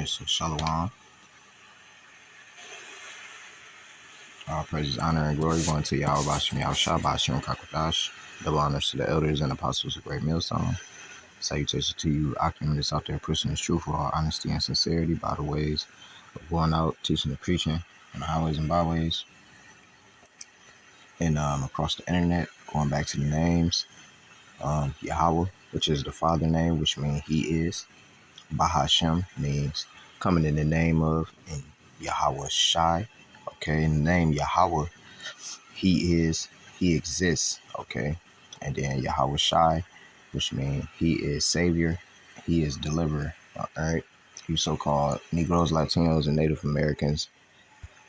Alright, so Shalom. All praises, honor, and glory going to Yahweh Bashim Yahushua Bashim Kakwadash. Double honors to the elders and apostles of Great Millstone. Salutations to you, occupants out there pushing the truth with all honesty and sincerity by the ways of going out, teaching and preaching on the highways and byways. And across the internet, going back to the names. Yahweh, which is the Father name, which means He is. Bahashem means coming in the name of, and Yahweh Shai. Okay, in the name Yahweh, He exists. Okay, and then Yahweh Shai, which means He is Savior, He is Deliverer. All right, you so-called Negroes, Latinos, and Native Americans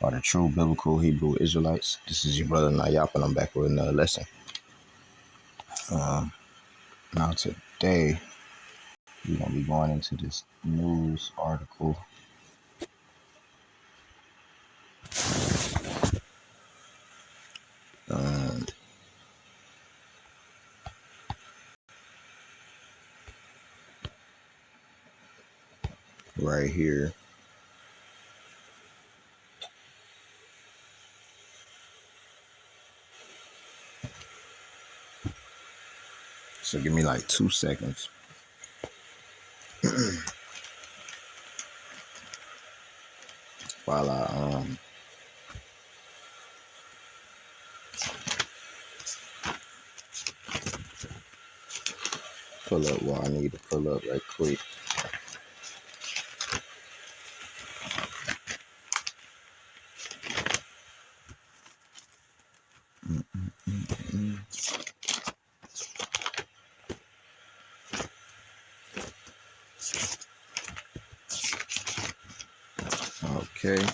are the true biblical Hebrew Israelites. This is your brother Nayap, and I'm back with another lesson. Now today we're gonna be going into this news article. Right here. So give me like 2 seconds. While I pull up what I need to pull up right quick. Okay.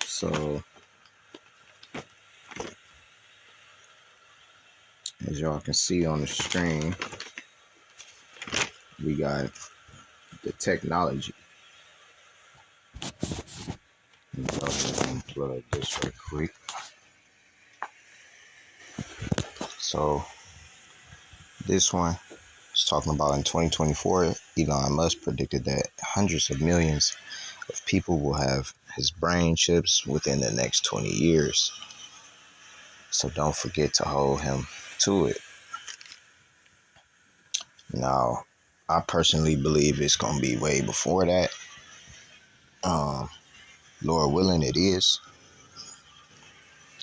So as y'all can see on the screen, we got the technology. Plug this right quick. So this one is talking about in 2024, Elon Musk predicted that hundreds of millions of people will have his brain chips within the next 20 years. So don't forget to hold him to it. Now, I personally believe it's going to be way before that. Lord willing, it is.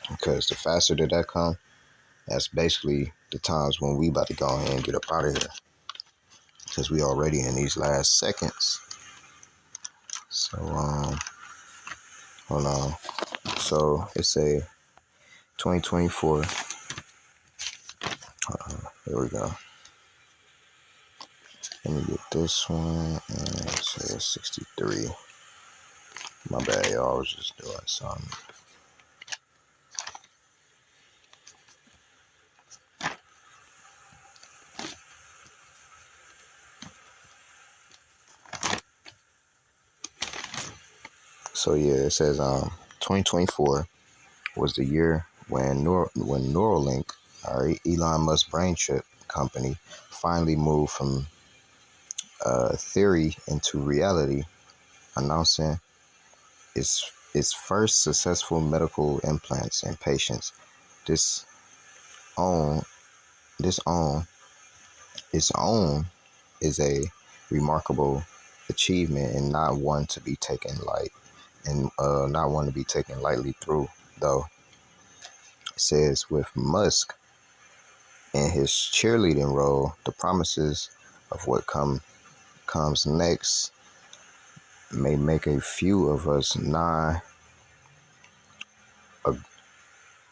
Because the faster that comes, that's basically the times when we about to go ahead and get up out of here. Because we already in these last seconds. So, hold on. So, it's a 2024. Here we go. Let me get this one. And it says 63. My bad, y'all. I was just doing something. So yeah, it says 2024 was the year when Neuralink, Elon Musk brain chip company, finally moved from theory into reality, announcing its first successful medical implants in patients. Its own is a remarkable achievement and not one to be taken lightly through, though. It says with Musk in his cheerleading role, the promises of what comes next may make a few of us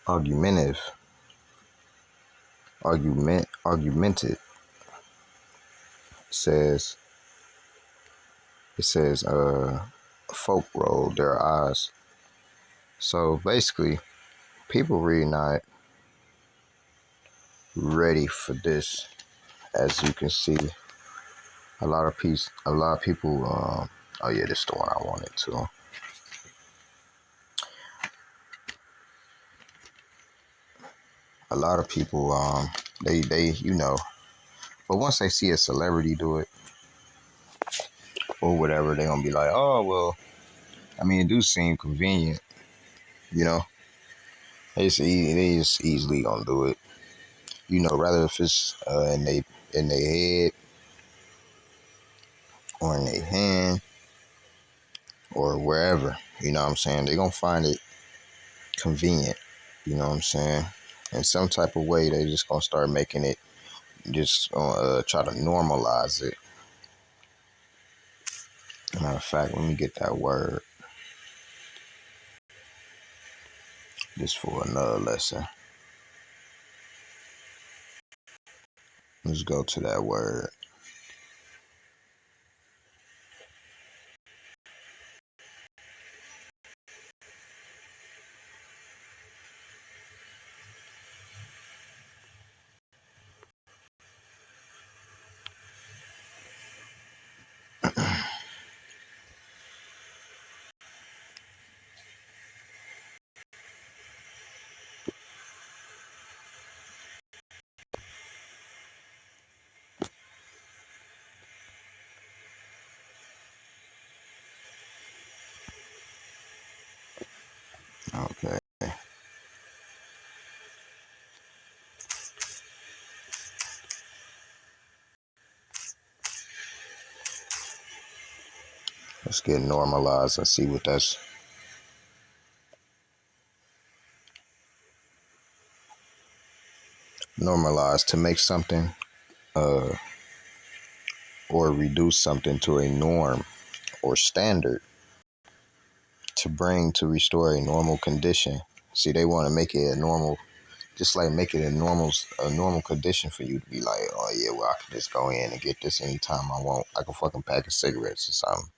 argumented. It says folk roll their eyes. So basically, people really not ready for this. As you can see, a lot of people. Oh yeah, this is the one I wanted to. A lot of people, they But once they see a celebrity do it or whatever, they're gonna be like, oh well. I mean, it do seem convenient, you know. They just easily gonna do it, you know. Rather if it's in their head or in their hand or wherever, you know what I'm saying. They gonna find it convenient, you know what I'm saying. In some type of way, they just gonna start making it. Just try to normalize it. Matter of fact, let me get that word just for another lesson. Let's go to that word. Okay. Let's get normalized and see what that's. Normalized to make something uh, or reduce something to a norm or standard to bring to restore a normal condition. See, they want to make it a normal, just like make it a normal condition for you to be like, oh yeah, well I can just go in and get this anytime I want. I can fucking pack of cigarettes or something,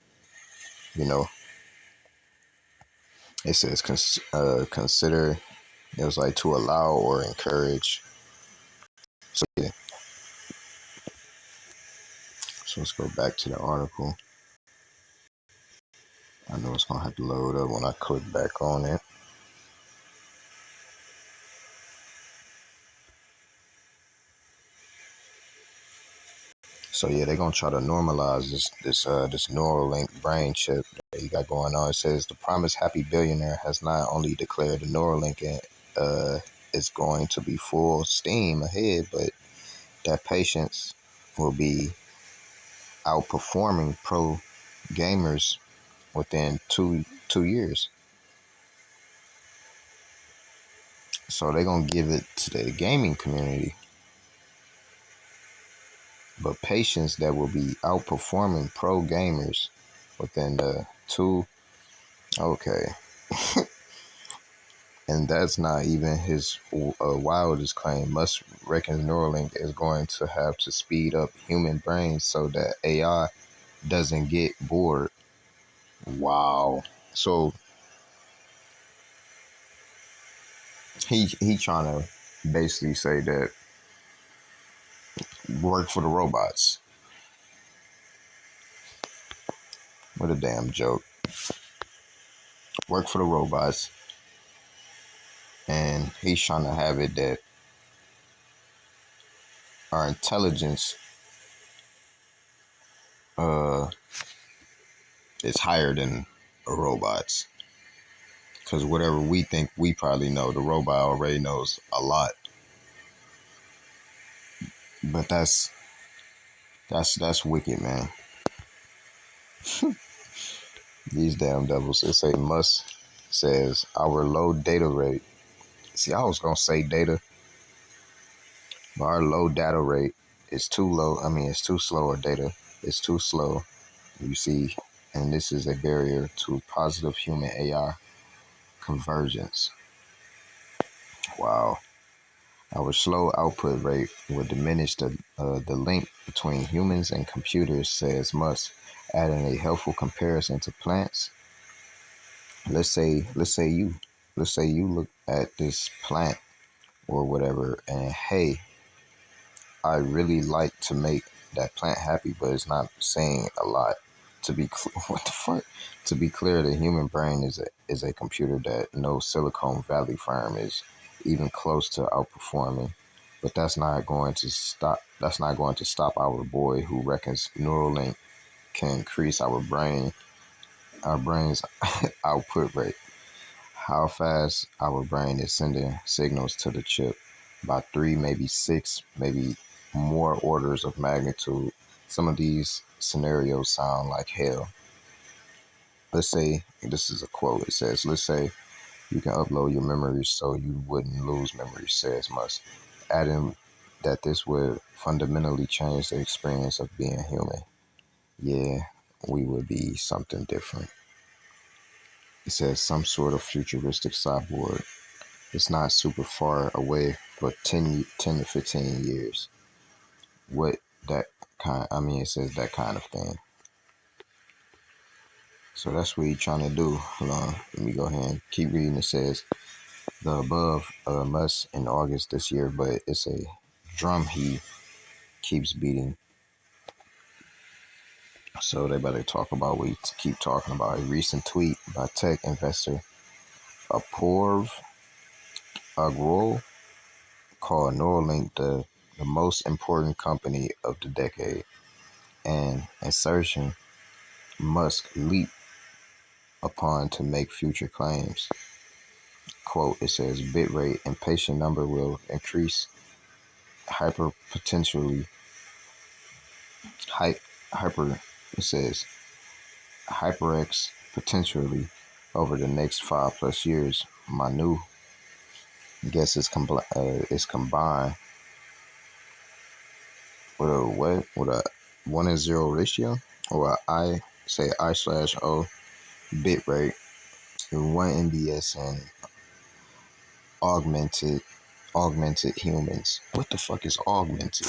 you know. It says consider. It was like to allow or encourage. So yeah. So let's go back to the article. I know it's gonna have to load up when I click back on it. So yeah, they're gonna try to normalize this Neuralink brain chip that you got going on. It says the promised happy billionaire has not only declared the Neuralink is going to be full steam ahead, but that patients will be outperforming pro gamers within two years. So they're gonna give it to the gaming community, but patients that will be outperforming pro gamers within the two. Okay. And that's not even his wildest claim. Musk reckons Neuralink is going to have to speed up human brains so that AI doesn't get bored. Wow. So he trying to basically say that work for the robots. What a damn joke. Work for the robots. And he's trying to have it that our intelligence uh, is higher than a robot's. Because whatever we think we probably know, the robot already knows a lot. But that's wicked, man. These damn devils. It say Musk says our low data rate. See, I was gonna say data, but our low data rate is too low. I mean, it's too slow. Or data is too slow. You see, and this is a barrier to positive human AI convergence. Wow. Our slow output rate will diminish the link between humans and computers, says Musk, adding a helpful comparison to plants. Let's say you look at this plant or whatever, and hey, I really like to make that plant happy, but it's not saying a lot. To be what the fuck? To be clear, the human brain is a computer that no Silicon Valley firm is even close to outperforming. But that's not going to stop. That's not going to stop our boy who reckons Neuralink can increase our brain's output rate. How fast our brain is sending signals to the chip by 3, maybe 6, maybe more orders of magnitude. Some of these scenarios sound like hell. Let's say, this is a quote, it says, let's say you can upload your memories so you wouldn't lose memories, says Musk, adding that this would fundamentally change the experience of being human. Yeah, we would be something different. It says some sort of futuristic cyborg. It's not super far away, but 10 to 15 years. What that kind, I mean, it says that kind of thing. So that's what he's trying to do. Hold on, let me go ahead and keep reading. It says the above must in August this year, but it's a drum he keeps beating. So they better talk about what we keep talking about. A recent tweet by tech investor Apoorv Agrawal called Neuralink the most important company of the decade, and assertion Musk leap upon to make future claims. Quote, it says bitrate and patient number will increase hyper hyper it says HyperX potentially over the next 5+ years. My new guess is combined with a what? With a 1:0 ratio, or a I/O bit rate, 1 MBS, and augmented humans. What the fuck is augmented?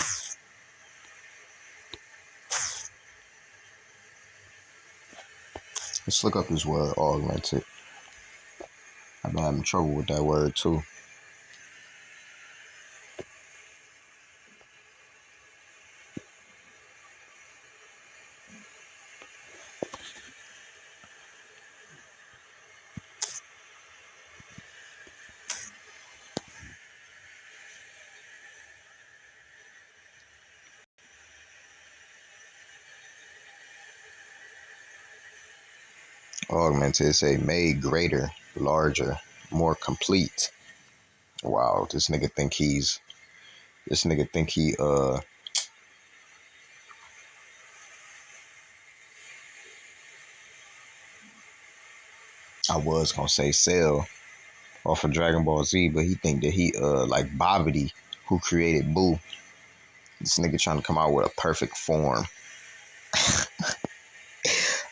Let's look up this word augmented. I've been having trouble with that word too. Augmented, say made greater, larger, more complete. Wow, this nigga think he I was gonna say Cell off of Dragon Ball Z, but he think that he like Babidi, who created Boo. This nigga trying to come out with a perfect form,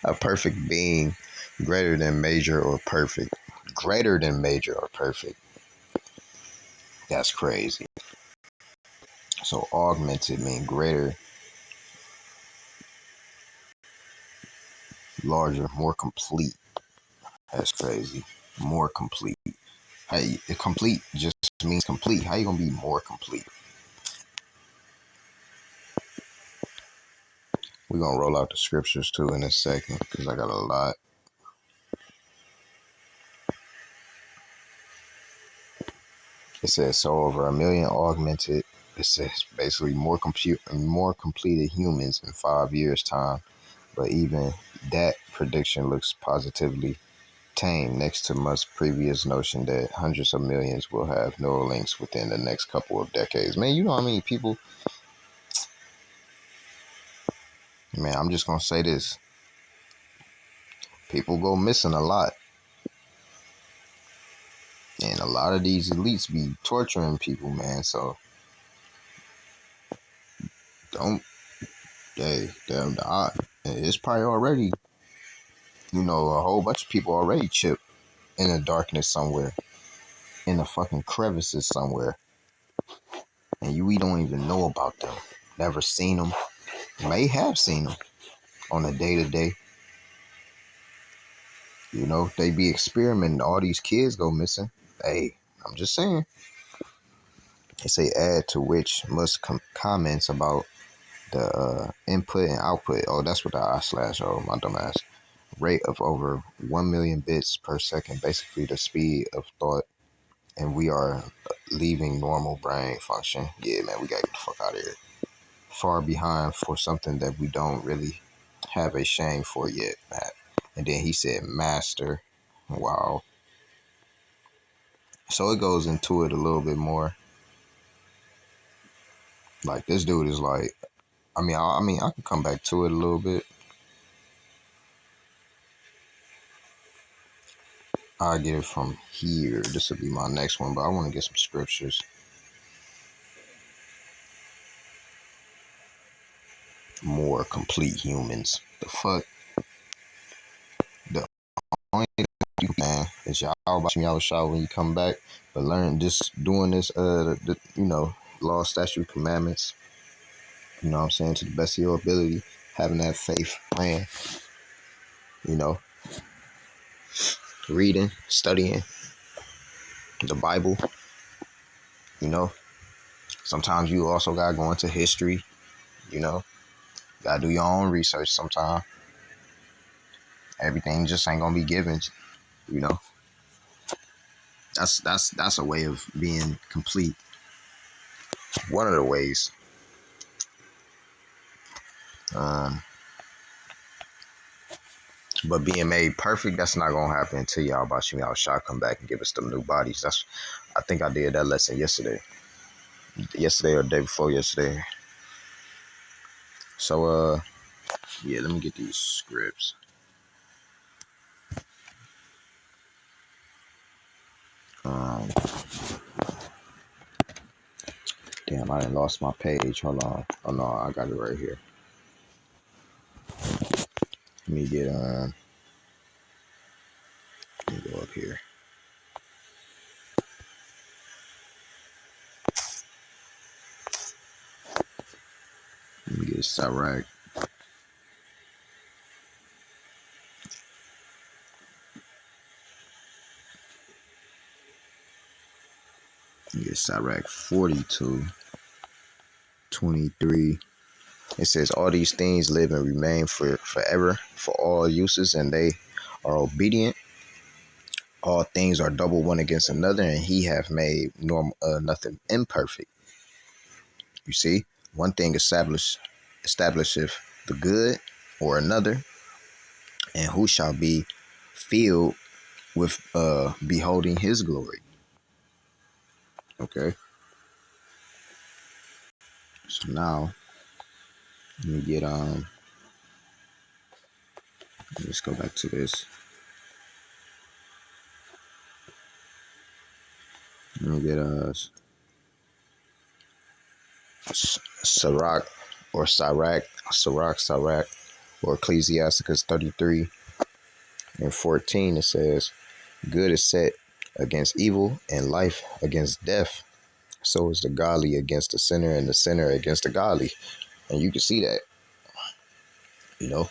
a perfect being, greater than major or perfect. Greater than major or perfect. That's crazy. So augmented mean greater, larger, more complete. That's crazy. More complete. Hey, complete just means complete. How you gonna be more complete? We're gonna roll out the scriptures too in a second because I got a lot. It says so over 1 million augmented. It says basically more completed humans in 5 years' time. But even that prediction looks positively tame next to Musk's previous notion that hundreds of millions will have Neuralinks within the next couple of decades. Man, you know what I mean? People, man, I'm just gonna say this. People go missing a lot. And a lot of these elites be torturing people, man. So don't, it's probably already, a whole bunch of people already chipped in the darkness somewhere, in the fucking crevices somewhere. And we don't even know about them. Never seen them. May have seen them on a day-to-day. They be experimenting. All these kids go missing. Hey, I'm just saying. They say add to which Musk comments about the input and output. Oh, that's what the I/O, my dumbass. Rate of over 1 million bits per second. Basically the speed of thought and we are leaving normal brain function. Yeah, man, we gotta get the fuck out of here. Far behind for something that we don't really have a shame for yet, Matt. And then he said, master. Wow. So it goes into it a little bit more. Like this dude is like, I can come back to it a little bit. I'll get it from here. This will be my next one, but I want to get some scriptures. More complete humans. The fuck? The only thing you can is y'all about y'all shower when you come back, but learn just doing this, law, statute, commandments. You know what I'm saying, to the best of your ability, having that faith, plan. You know, reading, studying the Bible. You know, sometimes you also gotta go into history. You know, gotta do your own research. Sometimes everything just ain't gonna be given. You know, that's a way of being complete. One of the ways. But being made perfect, that's not gonna happen until y'all about y'all shot come back and give us them new bodies. I think I did that lesson yesterday or the day before yesterday. So yeah, let me get these scripts. Damn, I done lost my page. Hold on. Oh no, I got it right here. Let me go up here. Let me get Sirach. Let me get Sirach 42:23. It says, all these things live and remain forever, for all uses, and they are obedient. All things are double one against another, and he hath made nothing imperfect. You see, one thing establisheth the good, or another, and who shall be filled with beholding his glory. Okay. So now let me get let's go back to this. Let me get Sirach or Ecclesiasticus 33:14. It says, good is set against evil, and life against death. So is the godly against the sinner, and the sinner against the godly. And you can see that, you know,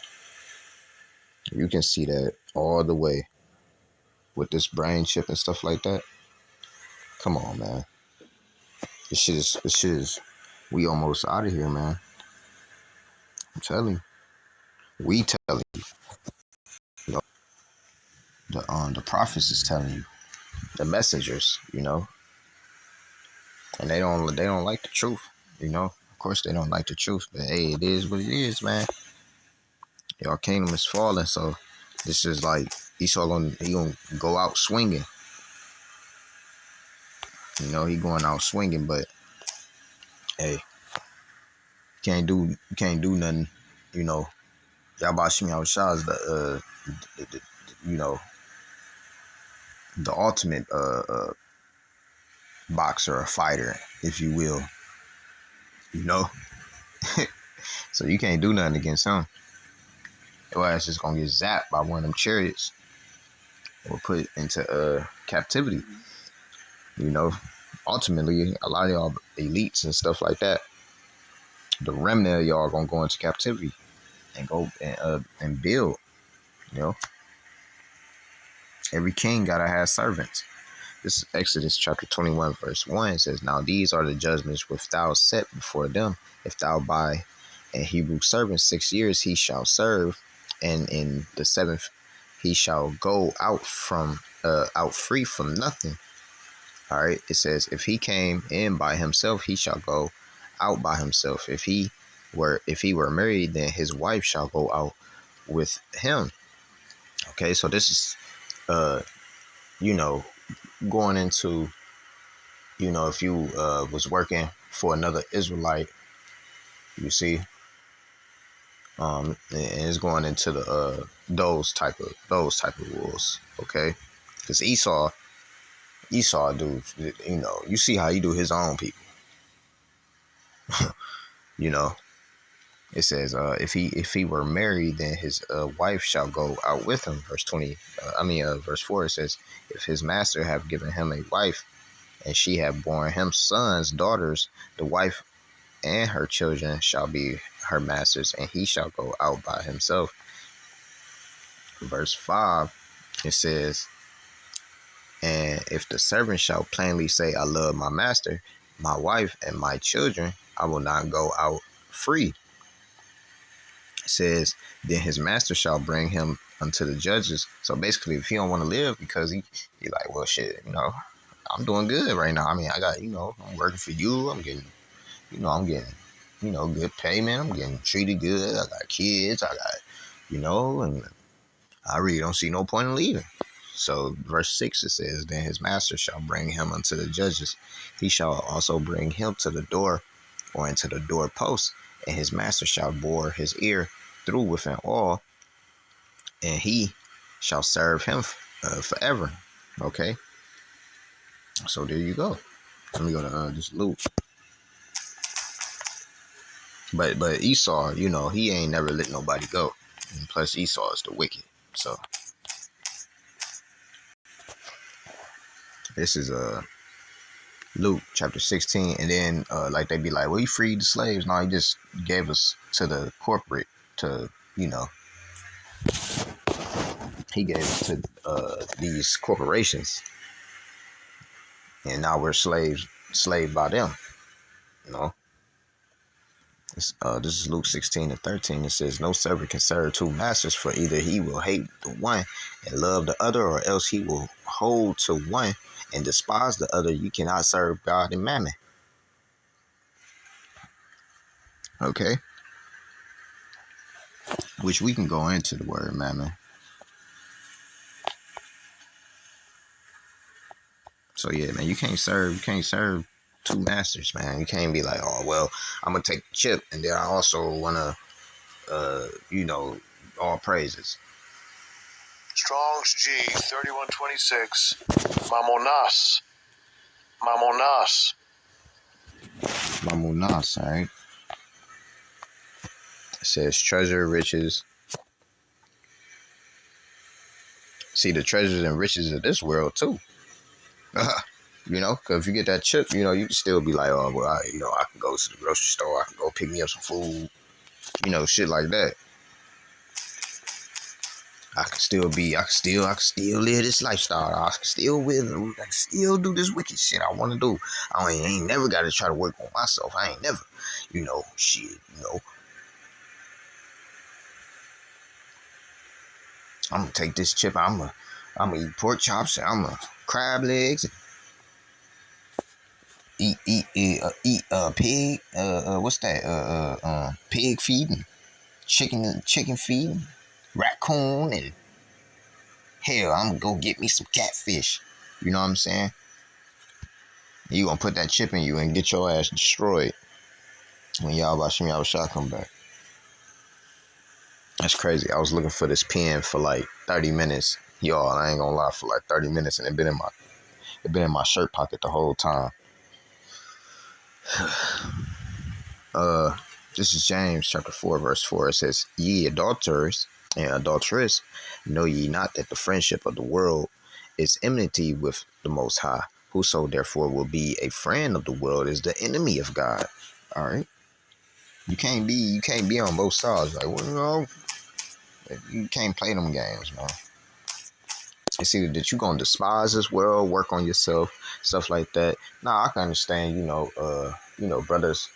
you can see that all the way with this brain chip and stuff like that. Come on, man. This shit is, we almost out of here, man. I'm telling you. We telling you. You know, the prophets is telling you. The messengers, you know. And they don't like the truth, you know. Of course they don't like the truth, but hey, it is what it is, man. Y'all kingdom is falling, so this is like Esau gonna go out swinging. You know, he going out swinging, but hey, you can't do nothing. You know, Yabashim Yahushua is the you know, the ultimate boxer or fighter, if you will. You know, so you can't do nothing against him. Your ass just gonna get zapped by one of them chariots or put into captivity. You know, ultimately, a lot of y'all elites and stuff like that, the remnant of y'all gonna go into captivity and go and build. You know, every king gotta have servants. This is Exodus chapter 21:1. It says, now these are the judgments which thou set before them. If thou buy a Hebrew servant 6 years, he shall serve, and in the 7th he shall go out free from nothing. All right. It says, if he came in by himself, he shall go out by himself. If he were married, then his wife shall go out with him. Okay. So this is, you know, going into, if you was working for another Israelite, you see, and it's going into the those type of rules. Okay. Because Esau, dude, you see how he do his own people. you know, it says, if he were married, then his wife shall go out with him. Verse 20. Verse 4. It says, if his master have given him a wife, and she have borne him sons, daughters, the wife and her children shall be her master's, and he shall go out by himself. Verse 5. It says, and if the servant shall plainly say, I love my master, my wife, and my children, I will not go out free. It says, then his master shall bring him unto the judges. So basically, if he don't want to live because he like, well, shit, I'm doing good right now. I mean, I got, I'm working for you. I'm getting, good payment. I'm getting treated good. I got kids. I got, and I really don't see no point in leaving. So verse 6, it says, then his master shall bring him unto the judges. He shall also bring him to the door or into the doorpost, and his master shall bore his ear through with an awl, and he shall serve him forever. Okay. So there you go. Let me go to this Luke. But Esau, he ain't never let nobody go. And plus Esau is the wicked. So this is Luke chapter 16, and then like they be like, well, he freed the slaves. No, he just gave us to the corporate to, he gave us to these corporations, and now we're slaved by them. This is Luke 16:13. It says, no servant can serve two masters, for either he will hate the one and love the other, or else he will hold to one and despise the other. You cannot serve God and mammon. Okay. Which we can go into the word mammon. So yeah, man, you can't serve two masters, man. You can't be like, oh well, I'm gonna take the chip, and then I also wanna, all praises. Strong's G 3126. Mamonas. All right. It says treasure, riches. See, the treasures and riches of this world too. Because if you get that chip, you can still be like, oh well, I can go to the grocery store, I can go pick me up some food, shit like that. I can still live this lifestyle. I can still do this wicked shit I want to do. I ain't never got to try to work on myself. I ain't never, shit, I'm gonna take this chip. I'm gonna eat pork chops. I'm gonna crab legs. Eat pig. What's that? Pig feeding, chicken feeding, raccoon, and hell, I'm gonna go get me some catfish. You know what I'm saying? You gonna put that chip in you and get your ass destroyed when y'all shot come back. That's crazy. I was looking for this pen for like 30 minutes. Y'all, I ain't gonna lie, for like 30 minutes, and it been in my shirt pocket the whole time. This is James chapter 4, verse 4. It says, ye adulterers and adulteress, know ye not that the friendship of the world is enmity with the Most High? Whoso therefore will be a friend of the world is the enemy of God. All right. You can't be on both sides. Like, well, you can't play them games, man. It's either that you're gonna despise this world, work on yourself, stuff like that. Now I can understand, brothers,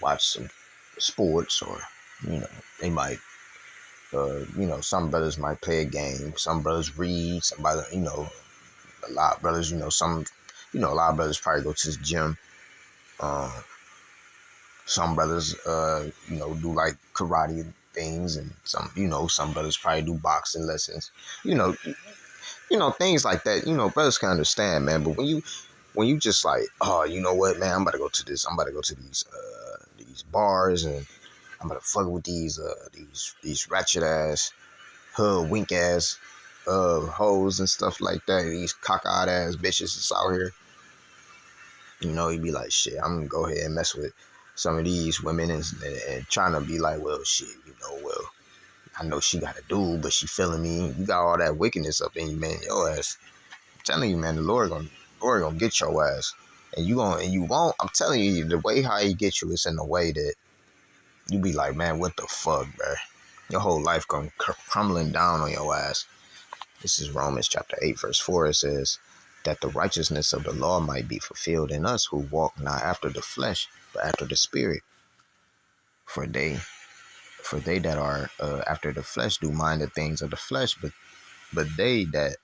watch some sports, or, they might, some brothers might play a game, some brothers read, somebody, a lot of brothers, some a lot of brothers probably go to the gym. Um, some brothers, do like karate things, and some brothers probably do boxing lessons. You know, things like that. Brothers can understand, man. But when you just like, oh, you know what, man, I'm about to go to this. I'm about to go to these bars, and I'm about to fuck with these ratchet ass, hood wink ass, hoes and stuff like that. These cockeyed ass bitches that's out here. You'd be like, shit, I'm gonna go ahead and mess with some of these women, and trying to be like, well, shit, well, I know she got a dude, but she feeling me. You got all that wickedness up in you, man. Your ass. I'm telling you, man, the Lord gonna get your ass. And you won't. I'm telling you, the way how he get you is in the way that you be like, man, what the fuck, bro? Your whole life gonna crumbling down on your ass. This is Romans chapter 8, verse 4. It says that the righteousness of the law might be fulfilled in us who walk not after the flesh, but after the spirit. For they that are after the flesh do mind the things of the flesh, but they that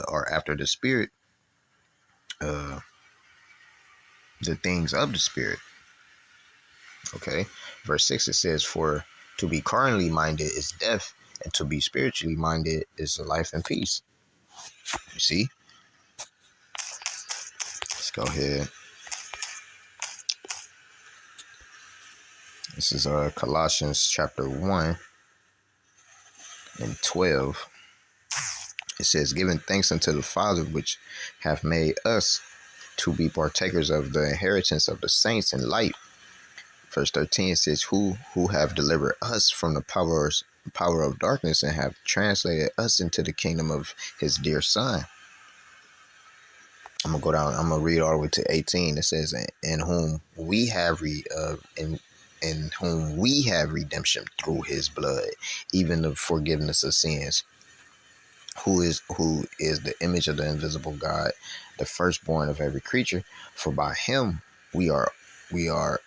are after the spirit, uh, the things of the spirit. Okay. Verse 6, it says, for to be carnally minded is death, and to be spiritually minded is life and peace. You see? Let's go ahead. This is Colossians chapter 1 and 12. It says, giving thanks unto the Father, which hath made us to be partakers of the inheritance of the saints in light. Verse 13 says, who have delivered us from the power of darkness and have translated us into the kingdom of his dear Son. I'm gonna go down. I'm gonna read all the way to 18. It says, in whom we have in whom we have redemption through his blood, even the forgiveness of sins. Who is the image of the invisible God, the firstborn of every creature? For by him we are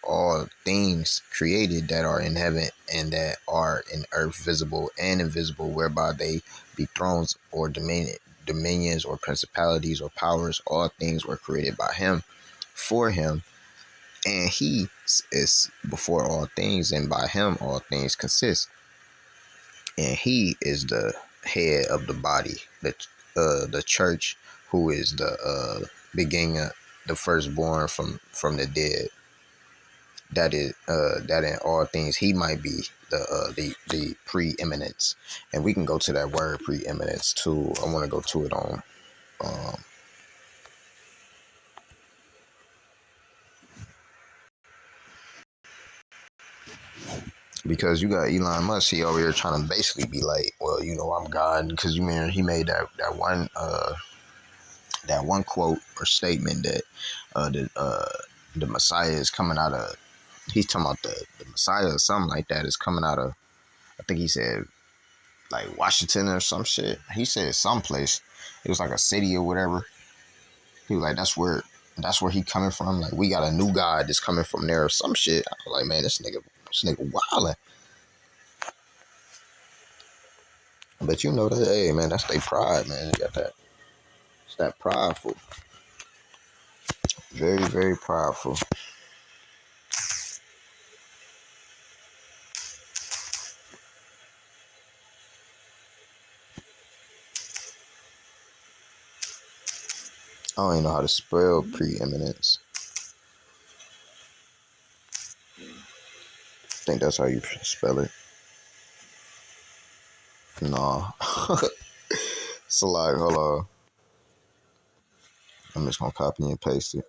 all things created that are in heaven and that are in earth, visible and invisible, whereby they be thrones or dominions or principalities or powers. All things were created by him, for him, and he is before all things, and by him all things consist. And he is the head of the body, the church, who is the beginning, the firstborn from the dead. That is that in all things he might be the preeminence. And we can go to that word preeminence too. I want to go to it on because you got Elon Musk. He over here trying to basically be like, well, I'm God, because he made that one quote or statement that the Messiah is coming out of. He's talking about the Messiah or something like that is coming out of. I think he said like Washington or some shit. He said someplace. It was like a city or whatever. He was like, that's where he coming from. Like, we got a new God that's coming from there or some shit. I was like, man, this nigga wildin'. But that, hey man, that's their pride, man. You got that. It's that prideful. Very, very prideful. I don't even know how to spell preeminence. I think that's how you spell it. No. So like, hold on. I'm just gonna copy and paste it.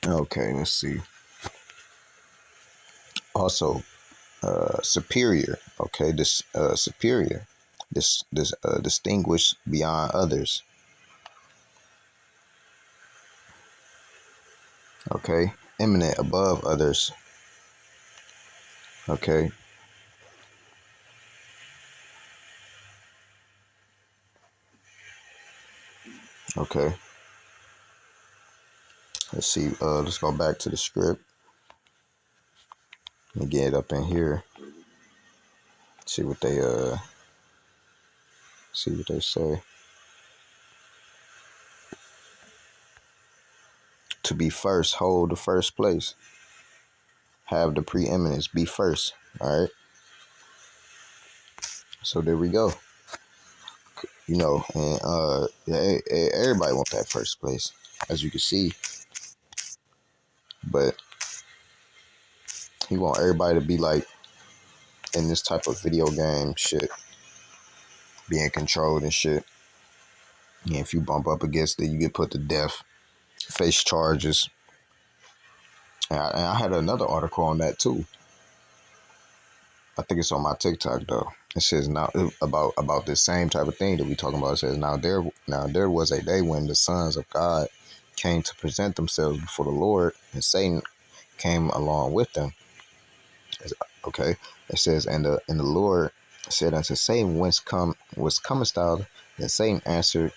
Okay, let's see. Also, superior. Okay, this superior. This distinguished beyond others. Okay, eminent above others. Okay, Okay. Let's see. Let's go back to the script. Let me get up in here. See what they say. To be first, hold the first place. Have the preeminence, be first. All right. So there we go. You know, and everybody wants that first place, as you can see. But he want everybody to be like in this type of video game shit, being controlled and shit. And if you bump up against it, you get put to death, face charges. And I had another article on that too. I think it's on my TikTok though. It says now about this same type of thing that we talking about. It says now there was a day when the sons of God came to present themselves before the Lord, and Satan came along with them. Okay, it says and the Lord said unto Satan, whence comest thou? And Satan answered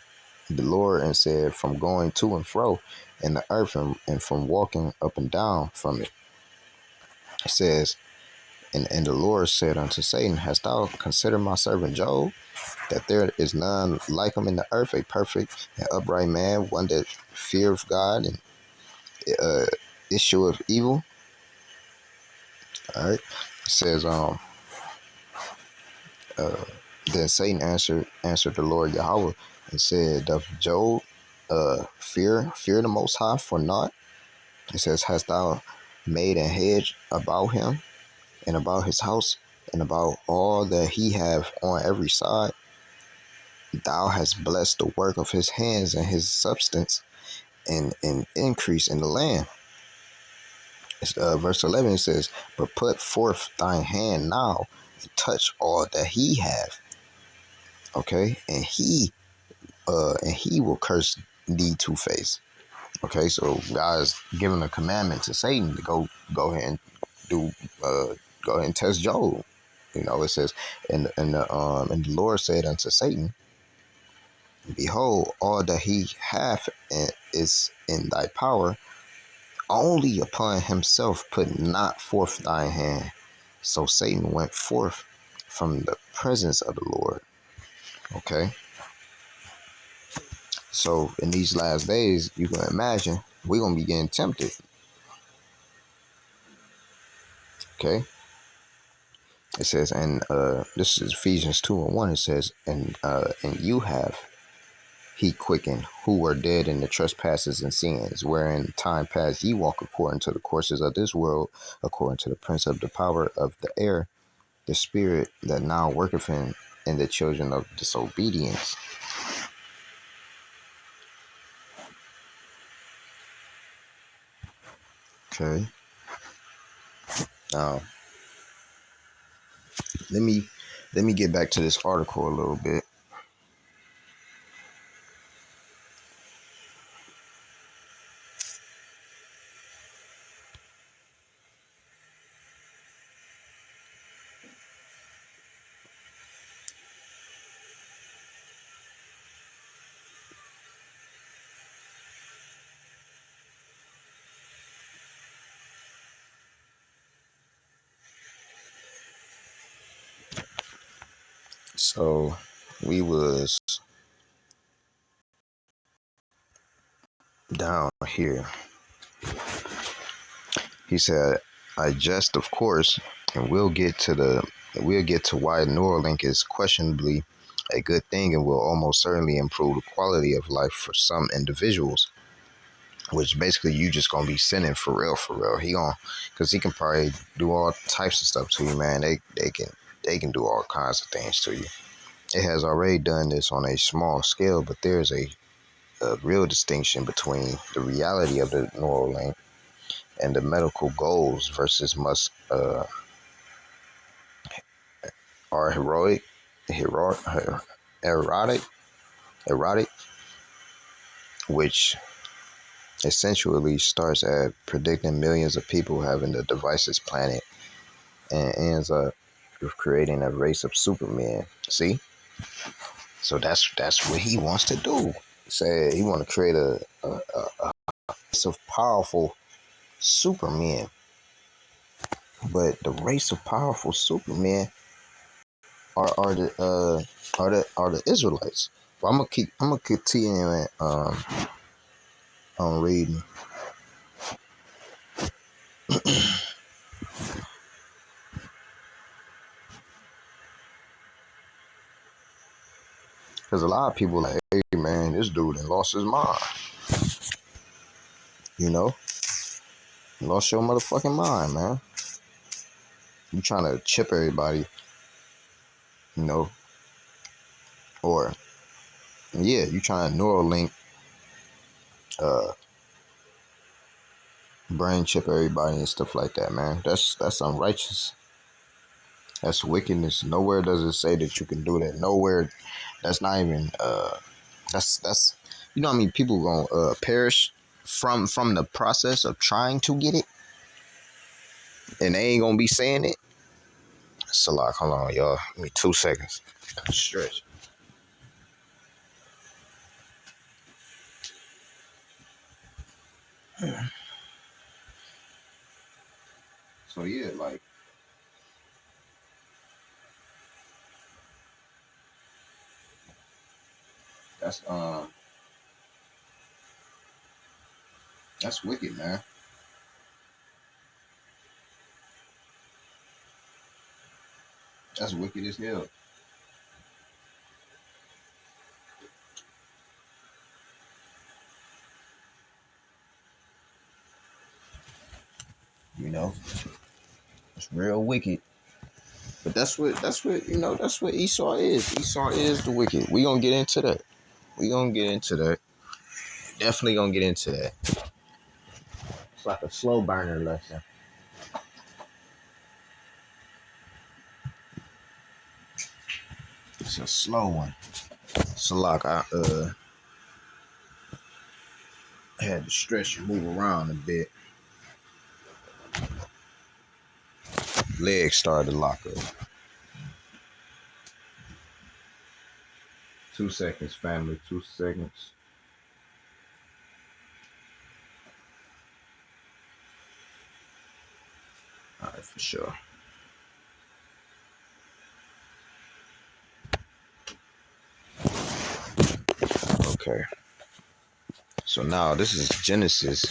the Lord and said, from going to and fro in the earth, and from walking up and down from it. It says, and the Lord said unto Satan, hast thou considered my servant Job, that there is none like him in the earth, a perfect and upright man, one that feareth God and issue of evil. All right. It says, then Satan answered the Lord Yahweh and said, doth Job fear the Most High for naught? It says, hast thou made a hedge about him and about his house and about all that he have on every side? Thou hast blessed the work of his hands, and his substance and increase in the land. Verse 11 says, but put forth thine hand now and touch all that he have. Okay, and he will curse thee to face. Okay, so God is giving a commandment to Satan to go ahead and do go ahead and test Job. You know, it says, and the Lord said unto Satan, behold, all that he hath is in thy power. Only upon himself put not forth thy hand. So Satan went forth from the presence of the Lord. Okay. So in these last days, you can imagine we're gonna be getting tempted. Okay. It says, and this is Ephesians 2:1. It says, and you have he quickened, who were dead in the trespasses and sins, wherein time past ye walk according to the courses of this world, according to the prince of the power of the air, the spirit that now worketh in the children of disobedience. Okay. Now let me get back to this article a little bit. So we was down here. He said, I jest, of course, and we'll get to why Neuralink is questionably a good thing and will almost certainly improve the quality of life for some individuals. Which basically you just gonna be sending for real. He gonna, cause he can probably do all types of stuff to you, man. They can do all kinds of things to you. It has already done this on a small scale, but there's a real distinction between the reality of the Neuralink and the medical goals versus are erotic, which essentially starts at predicting millions of people having the devices planted and ends up with creating a race of supermen. See? So that's what he wants to do. said he want to create a race of powerful supermen, but the race of powerful supermen are the Israelites. But I'm gonna continue on reading. Because a lot of people like, hey man, this dude done lost his mind. You know, you lost your motherfucking mind, man. You trying to chip everybody, you know, or yeah, you trying to Neuralink, uh, brain chip everybody and stuff like that, man. That's unrighteous. That's wickedness. Nowhere does it say that you can do that. Nowhere. That's not even. That's. You know what I mean? People gonna perish from the process of trying to get it, and they ain't gonna be saying it. So like, hold on, y'all. Give me 2 seconds. Stretch. So yeah, like that's that's wicked, man. That's wicked as hell. You know, it's real wicked. But that's what that's what Esau is. Esau is the wicked. We gonna get into that. We gonna get into that. Definitely gonna get into that. It's like a slow burner lesson. It's a slow one. So like I had to stretch and move around a bit. Legs started to lock up. 2 seconds, family. 2 seconds. All right, for sure. Okay. So now this is Genesis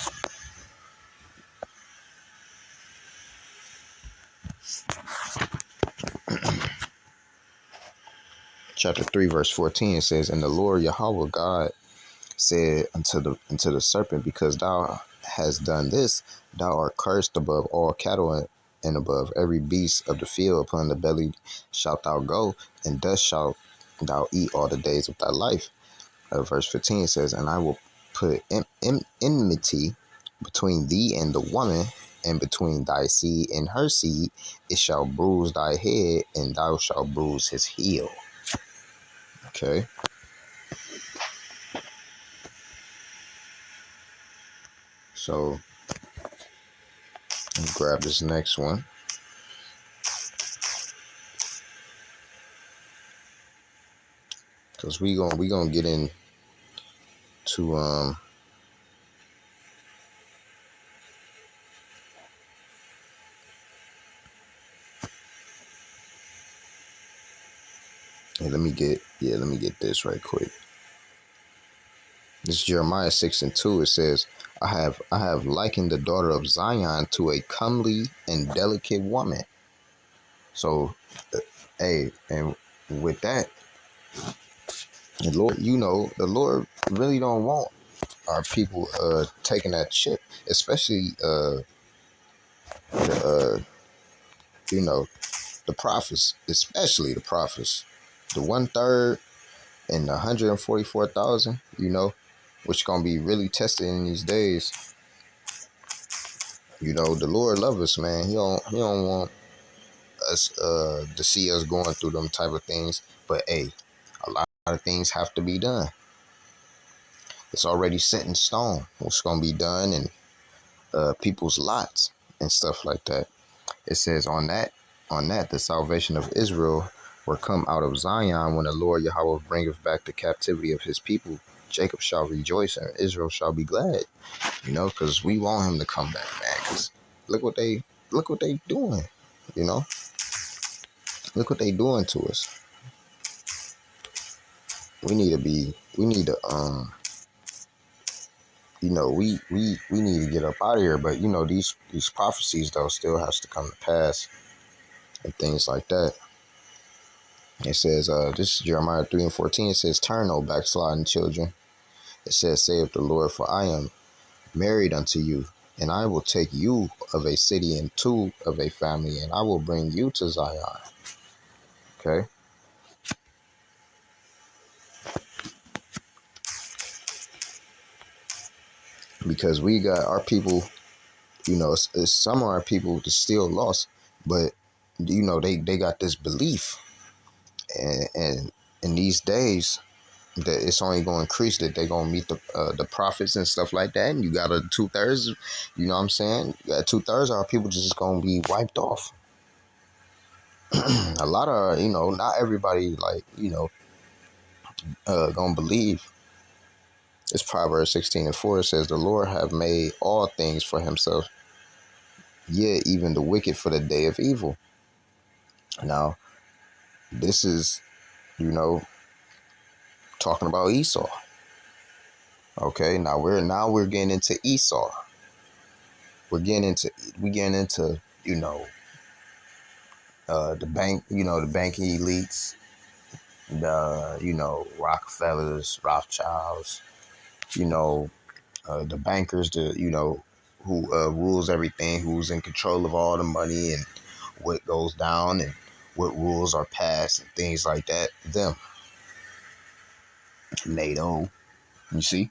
chapter 3, verse 14. It says, "And the Lord Yahweh God said unto the serpent, because thou hast done this, thou art cursed above all cattle and above every beast of the field. Upon the belly shalt thou go, and dust shalt thou eat all the days of thy life." Verse 15 says, "And I will put enmity between thee and the woman, and between thy seed and her seed. It shall bruise thy head, and thou shalt bruise his heel." Okay. So let me grab this next one. Because we gonna get into let me get this right quick. This is Jeremiah 6:2. It says, I have likened the daughter of Zion to a comely and delicate woman. So hey, and with that, the Lord, the Lord really don't want our people taking that chip, especially the you know the prophets, especially the prophets, the 1/3 and the 144,000, which gonna be really tested in these days. The Lord love us, man. He don't want us to see us going through them type of things. But hey, a lot of things have to be done. It's already set in stone what's gonna be done, and people's lots and stuff like that. It says on that the salvation of Israel will come out of Zion when the Lord Yahweh bringeth back the captivity of his people. Jacob shall rejoice and Israel shall be glad. You know, because we want him to come back, man. Because look what they doing. You know, look what they doing to us. We need to be. We need to You know, we need to get up out of here. But you know, these prophecies though still has to come to pass and things like that. It says, this is Jeremiah 3:14. It says, "Turn, O backsliding children." It says, "Saith the Lord, for I am married unto you, and I will take you of a city and two of a family, and I will bring you to Zion." Okay, because we got our people. You know, it's some of our people that's still lost, but you know they got this belief, and in these days that it's only going to increase, that they're going to meet the prophets and stuff like that, and you got a 2/3. You know what I'm saying? You got 2/3 of our people just going to be wiped off. A lot of, you know, not everybody, like, you know, gonna believe. It's Proverbs 16:4. It says, "The Lord have made all things for himself, yea, even the wicked for the day of evil." Now, this is, you know, talking about Esau. Okay, now we're getting into Esau. We getting into you know, the bank, you know, the banking elites, the, you know, Rockefellers, Rothschilds, you know, the bankers, the, you know, who rules everything, who's in control of all the money and what goes down and what rules are passed and things like that. Them, NATO, you see,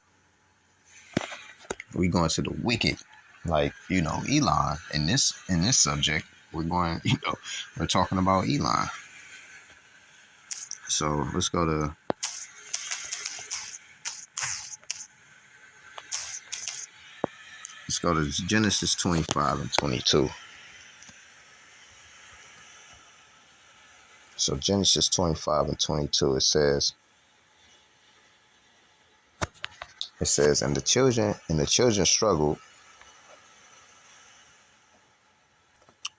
we going to the wicked, like, you know, Elon. In this subject, we're going, you know, we're talking about Elon. So let's go to Genesis 25 and 22. So Genesis 25 and 22, it says, and the children struggled.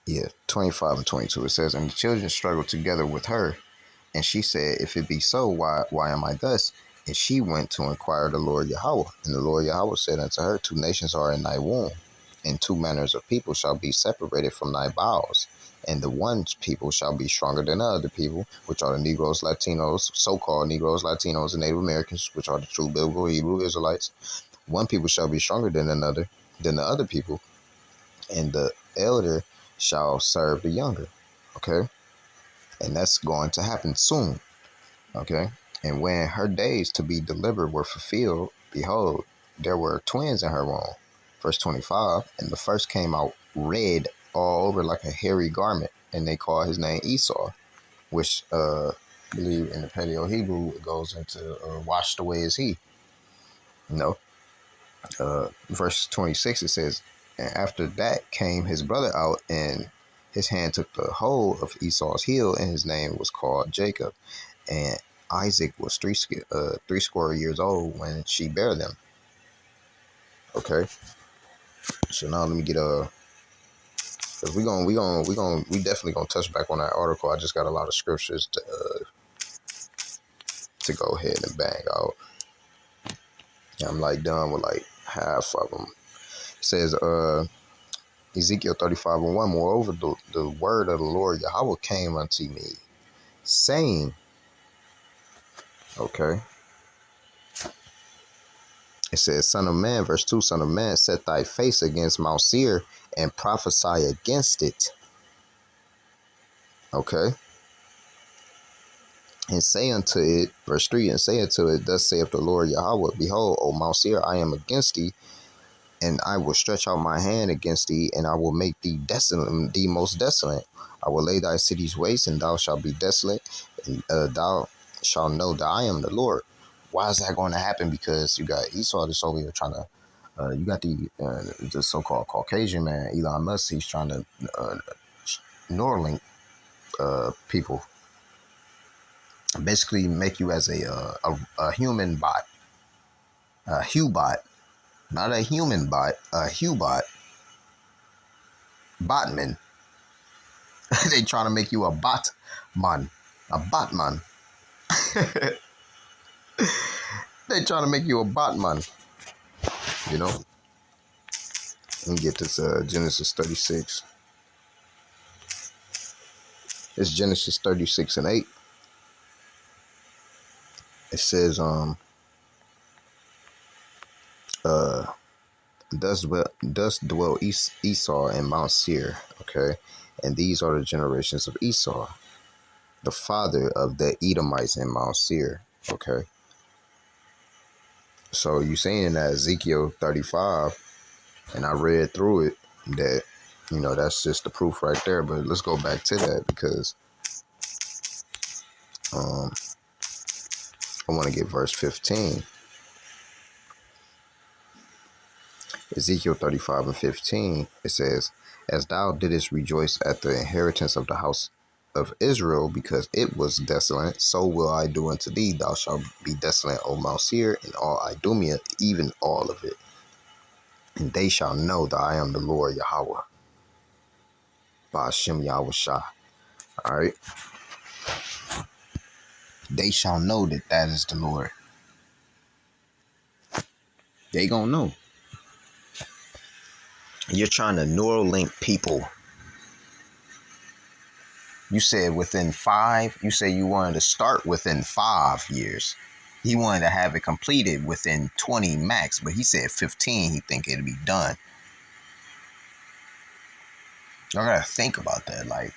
Yeah, 25 and 22. It says, "And the children struggled together with her, and she said, If it be so, why am I thus? And she went to inquire of the Lord Yahweh. And the Lord Yahweh said unto her, Two nations are in thy womb, and two manners of people shall be separated from thy bowels. And the one people shall be stronger than the other people, which are the Negroes, Latinos, so-called Negroes, Latinos, and Native Americans, which are the true biblical Hebrew Israelites. One people shall be stronger than the other people, and the elder shall serve the younger." Okay, and that's going to happen soon. Okay, and when her days to be delivered were fulfilled, behold, there were twins in her womb. Verse 25, "And the first came out red all over like a hairy garment, and they called his name Esau," which I believe in the Paleo Hebrew it goes into washed away is he. You know, verse 26, it says, "And after that came his brother out, and his hand took the hold of Esau's heel, and his name was called Jacob. And Isaac was three score years old when she bare them." Okay, so now let me get cause we definitely gonna touch back on that article. I just got a lot of scriptures to go ahead and bang out. I'm like done with like half of them. It says Ezekiel 35 and 1. "Moreover, the word of the Lord Yahweh came unto me, saying," okay, it says, "Son of man," verse 2, "Son of man, set thy face against Mount Seir and prophesy against it." Okay, "and say unto it," verse 3, "and say unto it, Thus saith the Lord Yahweh, Behold, O Mount Seir, I am against thee, and I will stretch out my hand against thee, and I will make thee desolate, thee most desolate. I will lay thy cities waste, and thou shalt be desolate, and thou shalt know that I am the Lord." Why is that going to happen? Because you got Esau that's over here trying to, you got the so-called Caucasian man, Elon Musk. He's trying to Neuralink people, basically make you as a human bot. A Hubot, not a human bot, a Hubot, botman. They trying to make you a botman, a botman. They trying to make you a botman. You know. Let me get this Genesis 36. It's Genesis 36 and 8. It says, thus dwell Esau in Mount Seir, okay? And these are the generations of Esau, the father of the Edomites in Mount Seir, okay? So you saying that Ezekiel 35, and I read through it, that, that's just the proof right there. But let's go back to that because I want to get verse 15. Ezekiel 35 and 15, it says, as thou didst rejoice at the inheritance of the house of Israel, because it was desolate, so will I do unto thee. Thou shalt be desolate, O Mount Seir, and all Idumea, even all of it. And they shall know that I am the Lord Yahweh. Ba'ashem Yahweh Shah. All right. They shall know that that is the Lord. They gonna know. You're trying to Neuralink people. You said within 5. You said you wanted to start within 5 years. He wanted to have it completed within 20 max, but he said 15. He think it'll be done. Y'all gotta think about that. Like,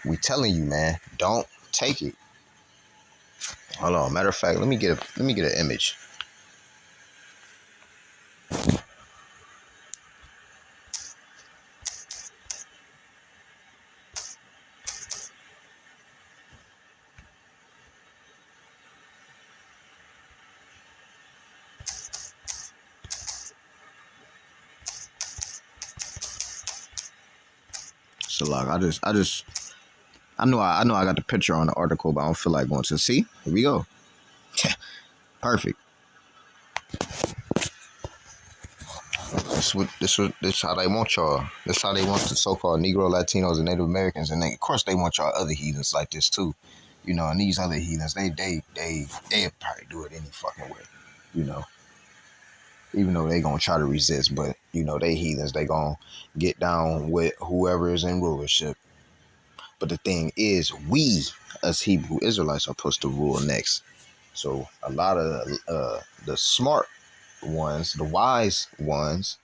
we telling you, man, don't take it. Hold on. Matter of fact, let me get an image. So like, I know I got the picture on the article, but I don't feel like going to see. Here we go. Perfect. This how they want y'all. This how they want the so-called Negro, Latinos, and Native Americans, and of course they want y'all other heathens like this too. And these other heathens, they probably do it any fucking way. Even though they gonna try to resist, but they heathens, they gonna get down with whoever is in rulership. But the thing is, we as Hebrew Israelites are supposed to rule next. So a lot of the smart ones, the wise ones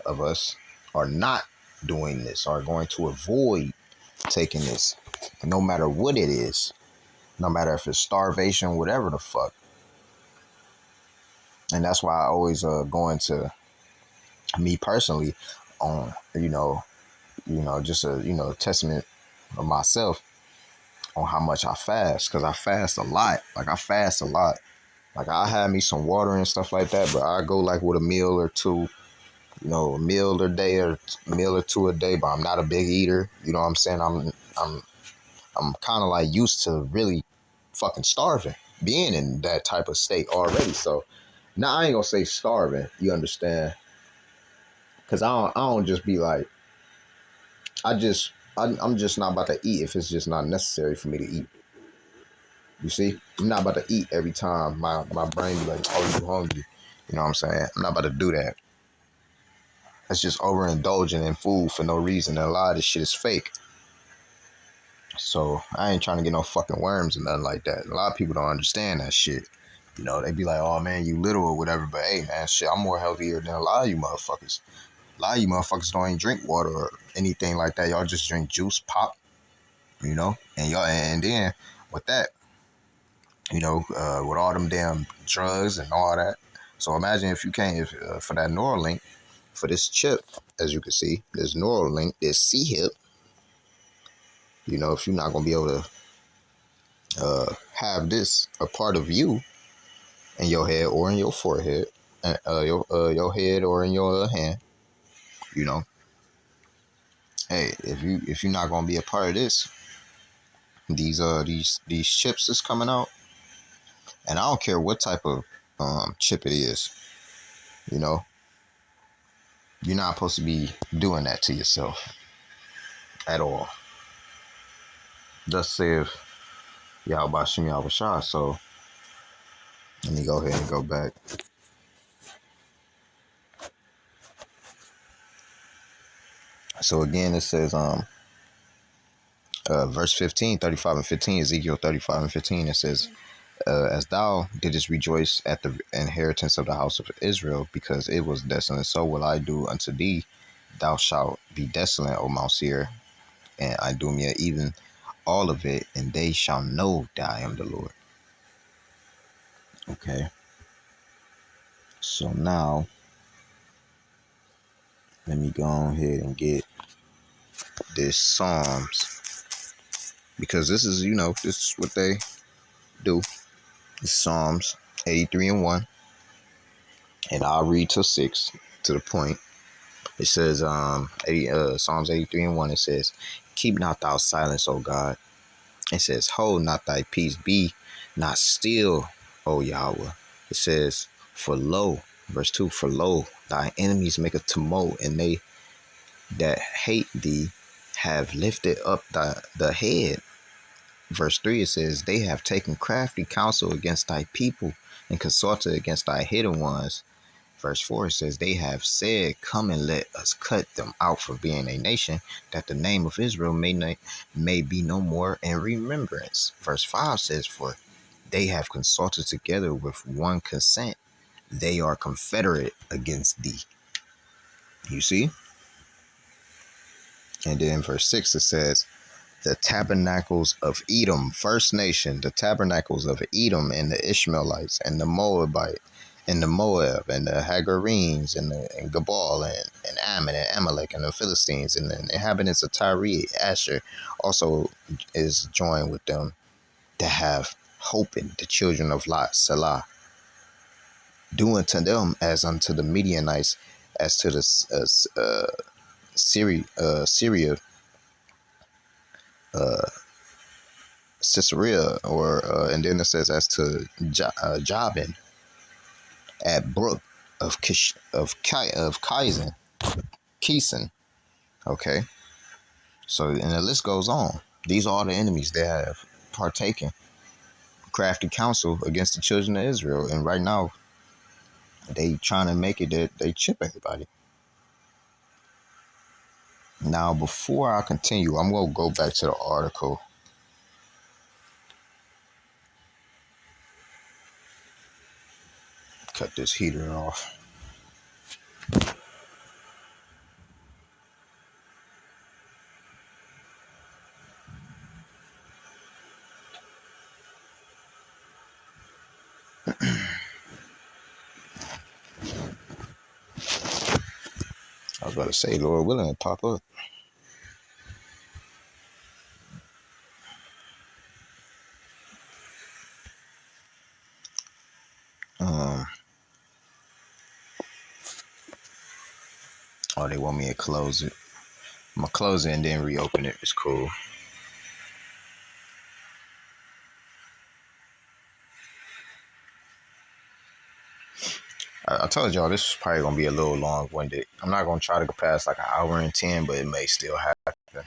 of us are not doing this, are going to avoid taking this, no matter what it is, no matter if it's starvation, whatever the fuck. And that's why I always go into me personally on just a testament of myself on how much I fast, because I fast a lot. Like I fast a lot. Like I have me some water and stuff like that, but I go like with a meal or two. A meal a day or meal or two a day, but I'm not a big eater. You know what I'm saying? I'm kind of like used to really fucking starving, being in that type of state already. So now I ain't gonna say starving. You understand? Because I don't just be like, I'm just not about to eat if it's just not necessary for me to eat. You see, I'm not about to eat every time my brain be like, oh, you hungry. You know what I'm saying? I'm not about to do that. It's just overindulging in food for no reason. And a lot of this shit is fake. So I ain't trying to get no fucking worms or nothing like that. A lot of people don't understand that shit. They be like, oh man, you little or whatever. But hey man, shit, I'm more healthier than a lot of you motherfuckers. A lot of you motherfuckers don't even drink water or anything like that. Y'all just drink juice, pop, and then with that, with all them damn drugs and all that. So imagine if you came for that Neuralink, for this chip, as you can see, this Neuralink, this C-hip, if you're not going to be able to have this a part of you in your head or in your forehead, your head or in your hand, hey, if you're not going to be a part of this, these chips that's coming out, and I don't care what type of chip it is. You know, you're not supposed to be doing that to yourself at all. Thus saith Yahweh Shem Yahweh Shah. So let me go ahead and go back. So again, it says verse 15, 35 and 15, Ezekiel 35 and 15, it says, as thou didst rejoice at the inheritance of the house of Israel, because it was desolate, so will I do unto thee. Thou shalt be desolate, O Mount Seir, and Idumea, even all of it, and they shall know that I am the Lord. Okay. So now, let me go ahead and get this Psalms, because this is, this is what they do. It's Psalms 83 and 1, and I'll read till 6 to the point. It says, Psalms 83 and 1, it says, keep not thou silence, O God. It says, hold not thy peace, be not still, O Yahweh. It says, for lo, verse 2, for lo, thy enemies make a tumult, and they that hate thee have lifted up the head. Verse 3, it says, they have taken crafty counsel against thy people and consulted against thy hidden ones. Verse 4, it says, they have said, come and let us cut them out for being a nation, that the name of Israel may be no more in remembrance. Verse 5 says, for they have consulted together with one consent. They are confederate against thee. You see? And then verse 6, it says, the tabernacles of Edom, first nation, the tabernacles of Edom and the Ishmaelites and the Moabite and the Moab and the Hagarenes and Gabal and Ammon and Amalek and the Philistines and the inhabitants of Tyre, Asher also is joined with them that have hope in the children of Lot, Salah, doing to them as unto the Midianites, as to the Syria, Caesarea, and then it says as to Jabin at Brook of Kison. Okay, so and the list goes on. These are all the enemies that have partaken crafty counsel against the children of Israel, and right now they trying to make it that they chip everybody. Now, before I continue, I'm gonna go back to the article. Cut this heater off. I was about to say, Lord willing, it pop up. Oh, they want me to close it. I'm gonna close it and then reopen it. It's cool. I told y'all this is probably gonna be a little long-winded. I'm not gonna try to go past like an hour and 10, but it may still happen.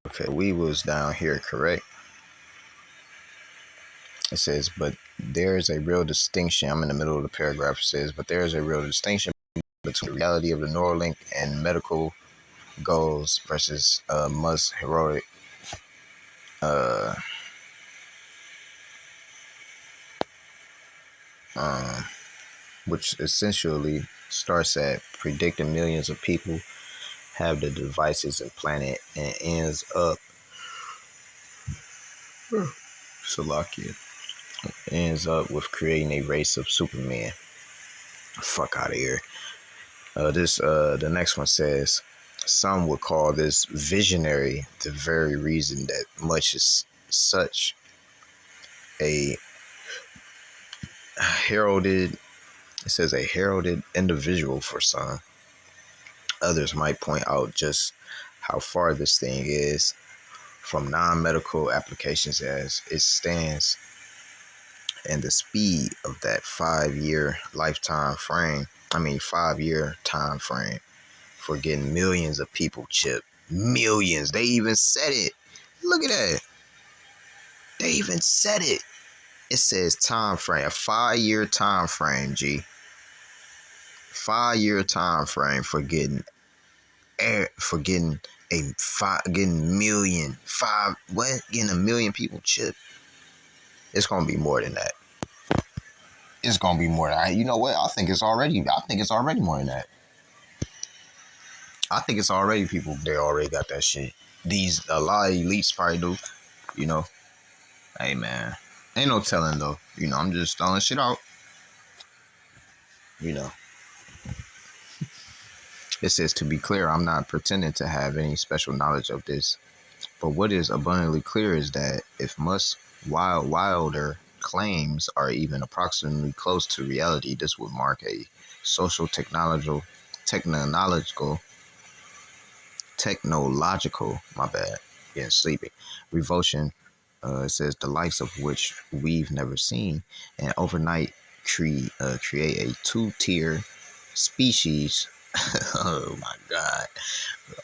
Okay, we was down here, correct? It says, but there is a real distinction. I'm in the middle of the paragraph. It says, but there is a real distinction between the reality of the Neuralink and medical goals versus Musk's heroic which essentially starts at predicting millions of people have the devices implanted and ends up Salakia ends up with creating a race of Superman. Fuck out of here. The next one says, some would call this visionary, the very reason that much is such a heralded, it says a heralded individual for some. Others might point out just how far this thing is from non-medical applications as it stands, and the speed of that 5-year lifetime frame. 5-year time frame for getting millions of people chipped. Millions. They even said it. Look at that. They even said it. It says time frame, a 5-year time frame, G. 5-year time frame for getting getting a million people chipped. It's gonna be more than that. It's gonna be more than that. You know what? I think it's already more than that. I think it's already people. They already got that shit. A lot of elites probably do. You know. Hey man, ain't no telling though. I'm just throwing shit out. It says, to be clear, I'm not pretending to have any special knowledge of this. But what is abundantly clear is that if wilder claims are even approximately close to reality, this would mark a social technological, my bad, getting sleepy, revulsion. It says the likes of which we've never seen, and overnight create a two-tier species. Oh my God.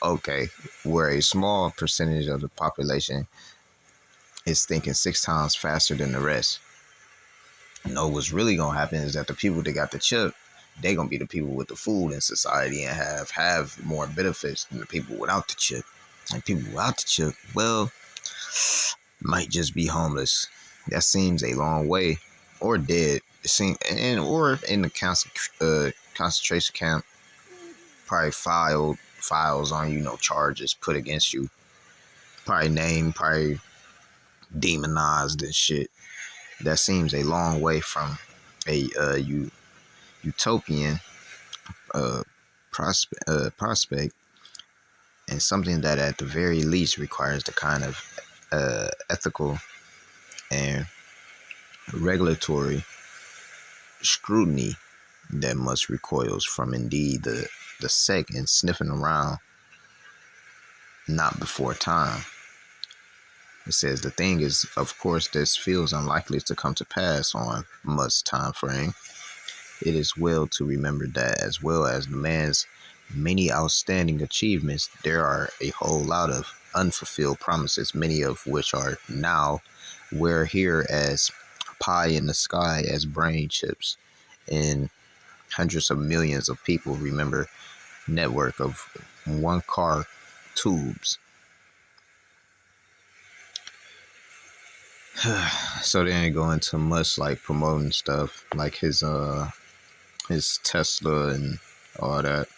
Okay, where a small percentage of the population is thinking 6 times faster than the rest. What's really gonna happen is that the people that got the chip, they gonna be the people with the food in society and have more benefits than the people without the chip. And people without the chip, well, might just be homeless. That seems a long way, or dead. Or in the concentration camp, probably files on charges put against you, probably demonized and shit. That seems a long way from a utopian prospect, and something that at the very least requires the kind of ethical and regulatory scrutiny that must recoils from indeed the second sniffing around not before time. It says the thing is, of course, this feels unlikely to come to pass on much time frame. It is well to remember that, as well as the man's many outstanding achievements, there are a whole lot of unfulfilled promises, many of which are now we're here as pie in the sky, as brain chips in hundreds of millions of people. Remember, network of one car tubes. So they ain't go into much like promoting stuff like his Tesla and all that.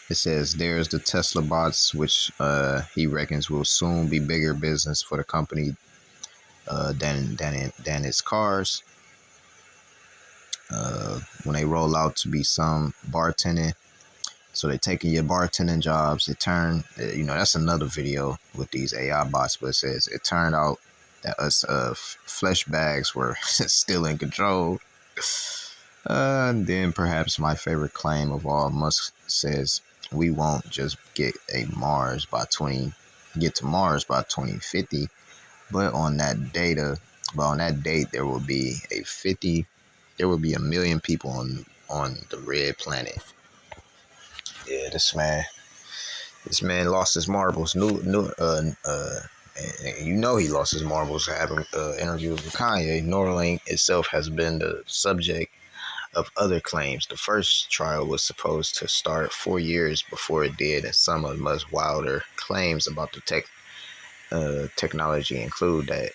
It says there's the Tesla bots, which he reckons will soon be bigger business for the company than its cars. When they roll out to be some bartending, so they taking your bartending jobs. It turned, that's another video with these AI bots, but it says it turned out that us flesh bags were still in control. And then perhaps my favorite claim of all, Musk says we won't just get to Mars by 2050, but on that date there will be a million people on the red planet. Yeah, this man lost his marbles. He lost his marbles having interviews with Kanye. Neuralink itself has been the subject of other claims. The first trial was supposed to start 4 years before it did, and some of the most wilder claims about the technology include that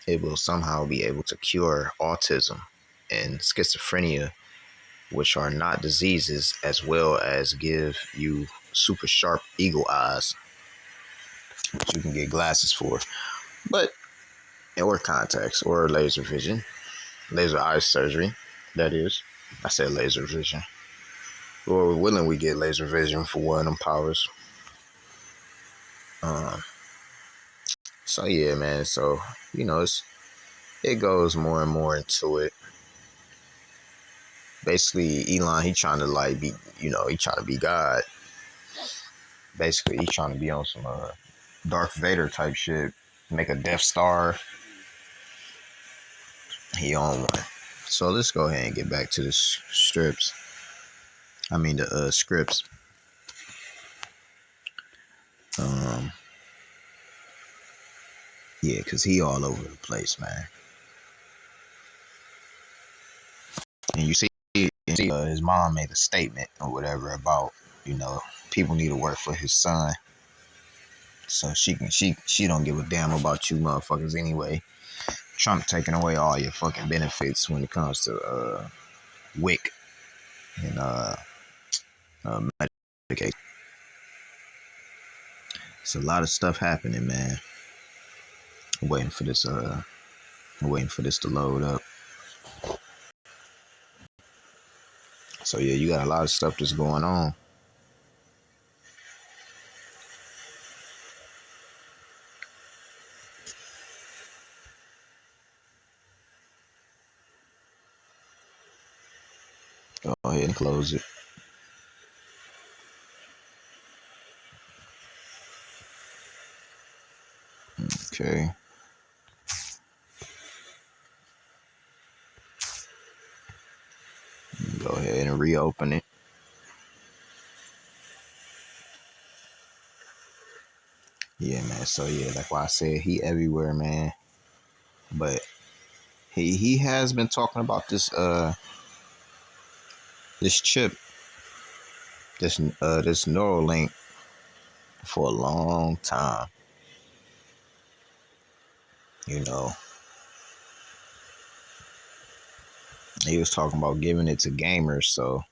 it will somehow be able to cure autism and schizophrenia, which are not diseases, as well as give you super sharp eagle eyes, which you can get glasses for, or contacts, or laser eye surgery, that is. I said laser vision. Lord willing, we get laser vision for one of them powers. So yeah, man. So it's it goes more and more into it. Basically, Elon, he trying to like be, he trying to be God. Basically, he trying to be on some Darth Vader type shit. Make a Death Star. He on one. So let's go ahead and get back to the strips. I mean the scripts. Um, yeah, cause he all over the place, man. And you see, his mom made a statement or whatever about, people need to work for his son. So she don't give a damn about you motherfuckers anyway. Trump taking away all your fucking benefits when it comes to WIC and Medicaid. It's a lot of stuff happening, man. I'm waiting for this to load up. So yeah, you got a lot of stuff that's going on. Go ahead and close it. Okay. Go ahead and reopen it. Yeah, man. So yeah, like why I said, he everywhere, man. But he has been talking about this chip, this Neuralink for a long time. You know, he was talking about giving it to gamers, so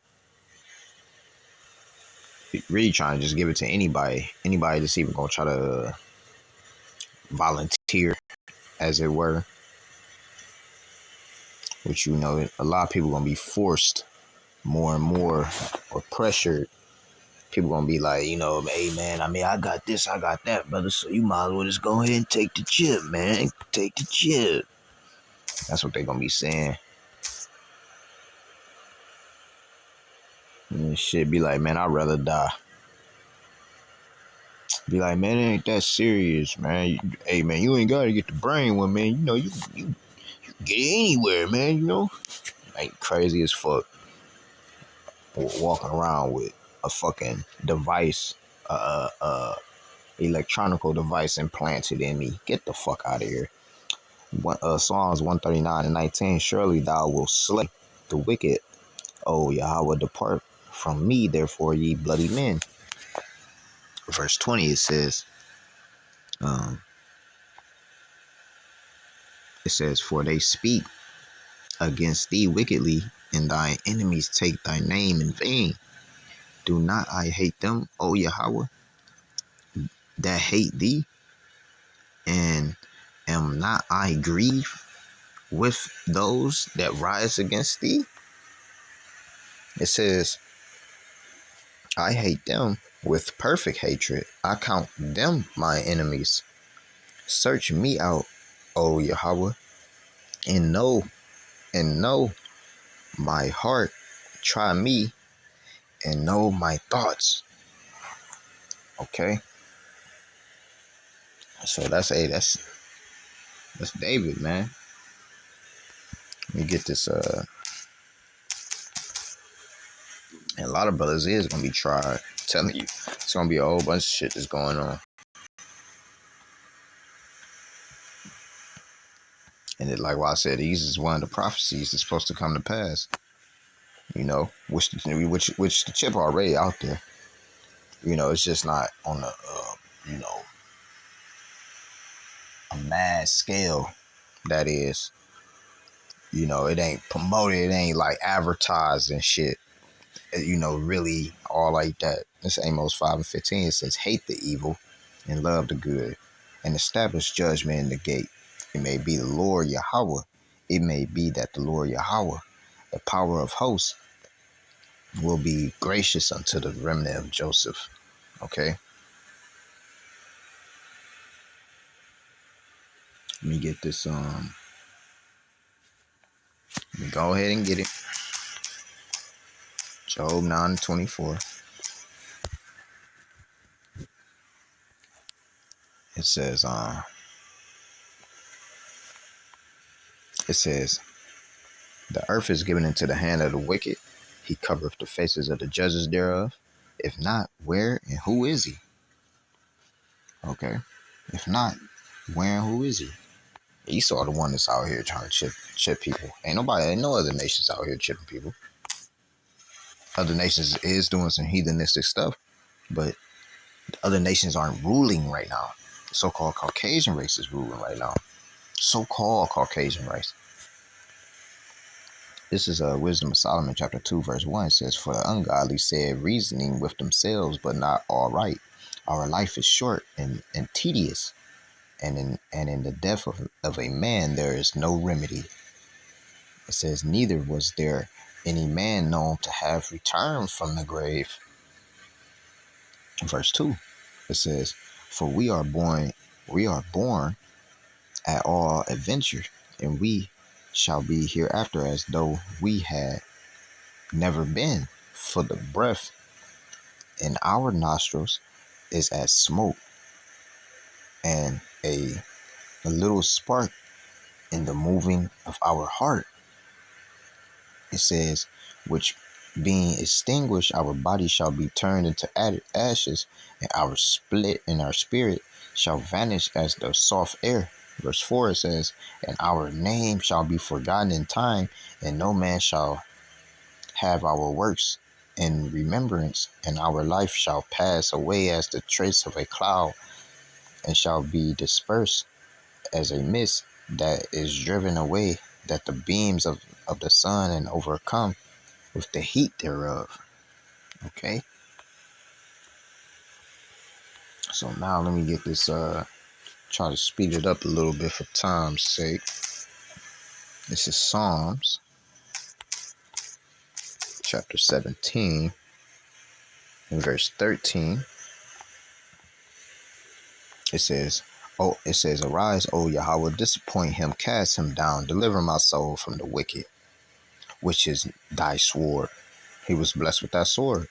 really trying to just give it to anybody that's even gonna try to volunteer, as it were. Which a lot of people gonna be forced more and more or pressured. People gonna be like, hey man, I mean, I got this, I got that, brother. So you might as well just go ahead and take the chip, man. Take the chip. That's what they gonna be saying. And shit, be like, man, I'd rather die. Be like, man, it ain't that serious, man. Hey, man, you ain't gotta get the brain one, man. You get it anywhere, man. Like crazy as fuck. Walking around with a fucking device, electronical device implanted in me. Get the fuck out of here. Psalms 139:19. Surely thou wilt slay the wicked. O Yahweh, depart from me, therefore, ye bloody men. Verse 20, it says, um, for they speak against thee wickedly, and thy enemies take thy name in vain. Do not I hate them, O Yahweh, that hate thee? And am not I grieved with those that rise against thee? It says, I hate them with perfect hatred. I count them my enemies. Search me out, O Yahweh, and know my heart. Try me and know my thoughts. Okay? So that's David, man. Let me get this and a lot of brothers is gonna be tried. I'm telling you, it's gonna be a whole bunch of shit that's going on. And like what I said, these is one of the prophecies that's supposed to come to pass. Which the chip already out there. It's just not on a mass scale. That is, it ain't promoted. It ain't like advertised and shit. Really all like that. This Amos 5:15. It says, hate the evil and love the good, and establish judgment in the gate. It may be the Lord Yahweh. It may be that the Lord Yahweh, the power of hosts, will be gracious unto the remnant of Joseph. Okay? Let me get this Go ahead and get it. Job 9:24. It says, it says, the earth is given into the hand of the wicked. He covereth the faces of the judges thereof. If not, where and who is he? Okay. If not, where and who is he? Esau the one that's out here trying to chip people. Ain't no other nations out here chipping people. Other nations is doing some heathenistic stuff, but other nations aren't ruling right now. The so-called Caucasian race is ruling right now. So-called Caucasian race. This is Wisdom of Solomon, chapter 2, verse 1. It says, for the ungodly said, reasoning with themselves, but not all right. Our life is short and tedious, and in the death of a man there is no remedy. It says, neither was there any man known to have returned from the grave. Verse 2, it says, for we are born at all adventure, and we shall be hereafter as though we had never been. For the breath in our nostrils is as smoke, and a little spark in the moving of our heart. It says, which being extinguished, our body shall be turned into ashes, and our spirit shall vanish as the soft air. Verse 4, it says, and our name shall be forgotten in time, and no man shall have our works in remembrance, and our life shall pass away as the trace of a cloud, and shall be dispersed as a mist that is driven away, that the beams of the sun and overcome with the heat thereof. Okay. So now let me get this, try to speed it up a little bit for time's sake. This is Psalms chapter 17 and verse 13. It says, arise, O Yahweh, disappoint him, cast him down, deliver my soul from the wicked, which is thy sword. He was blessed with that sword.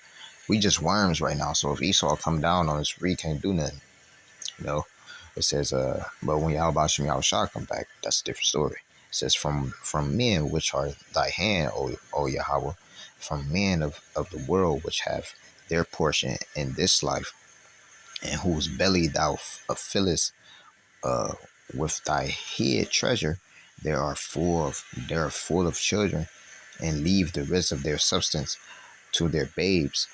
We just worms right now. So if Esau come down on us, we can't do nothing. You know, it says, but when Yahweh Shem Yahushua come back, that's a different story. It says, from men which are thy hand, O Yahweh, from men of the world which have their portion in this life, and whose belly thou fillest with thy hid treasure, they are full of children, and leave the rest of their substance to their babes.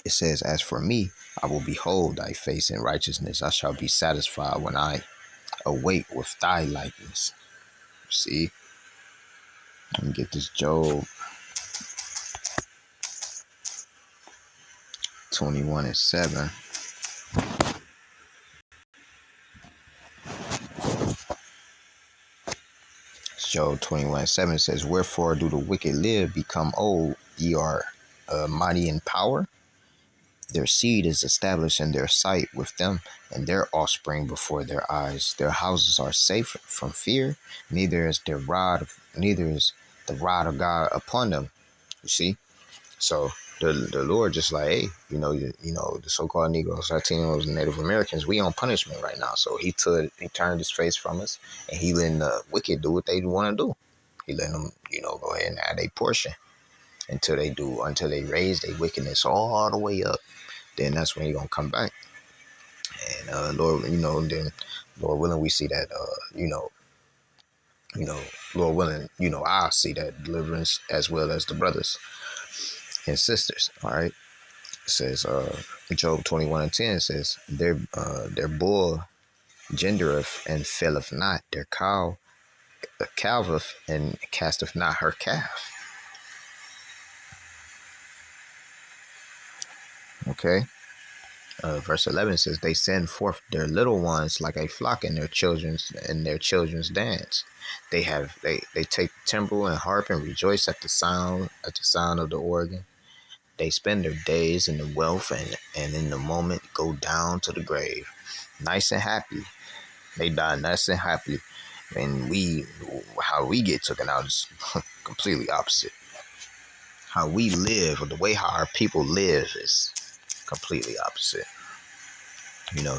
It says, as for me, I will behold thy face in righteousness. I shall be satisfied when I awake with thy likeness. See? Let me get this Job 21:7. Job 21:7 says, wherefore do the wicked live, become old? Ye are mighty in power. Their seed is established in their sight with them, and their offspring before their eyes. Their houses are safe from fear, neither is the rod of God upon them. You see? So the Lord just like, hey, the so-called Negroes, Latinos, and Native Americans, we on punishment right now. So he turned his face from us, and he letting the wicked do what they want to do. He letting them, go ahead and add a portion until they raise their wickedness all the way up. Then that's when you're gonna come back. And Lord, then Lord willing, we see that Lord willing, I'll see that deliverance as well as the brothers and sisters. All right. It says Job 21:10 says, their bull gendereth and faileth not, their cow calveth and casteth not her calf. Okay. Verse 11 says, they send forth their little ones like a flock in their children's dance. They take timbrel and harp and rejoice at the sound of the organ. They spend their days in the wealth and in the moment go down to the grave. Nice and happy. They die nice and happily. And how we get taken out is completely opposite. How we live, or the way how our people live, is completely opposite.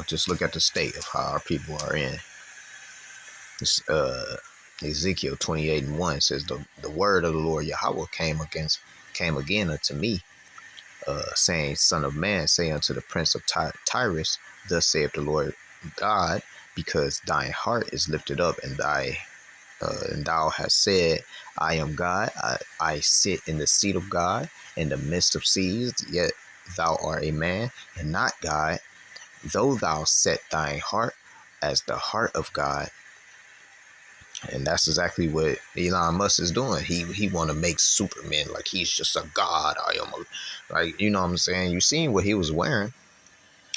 Just look at the state of how our people are in. This, Ezekiel 28:1 says, the word of the Lord Yahweh came again unto me, saying, Son of man, say unto the prince of Tyrus, thus saith the Lord God, because thine heart is lifted up, and thou hast said, I am God, I sit in the seat of God, in the midst of seas, yet thou art a man, and not God, though thou set thine heart as the heart of God. And that's exactly what Elon Musk is doing. He want to make Superman like he's just a god. You know what I'm saying? You seen what he was wearing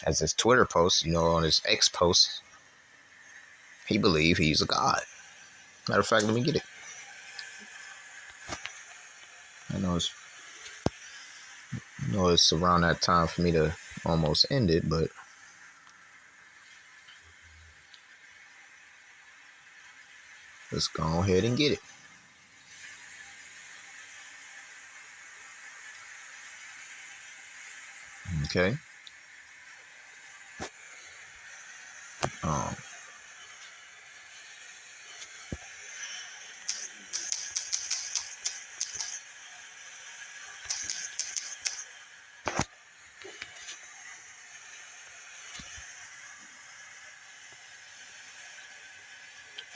as his Twitter post, on his X post. He believe he's a god. Matter of fact, let me get it. I know it's around that time for me to almost end it, but let's go ahead and get it. Okay. Um,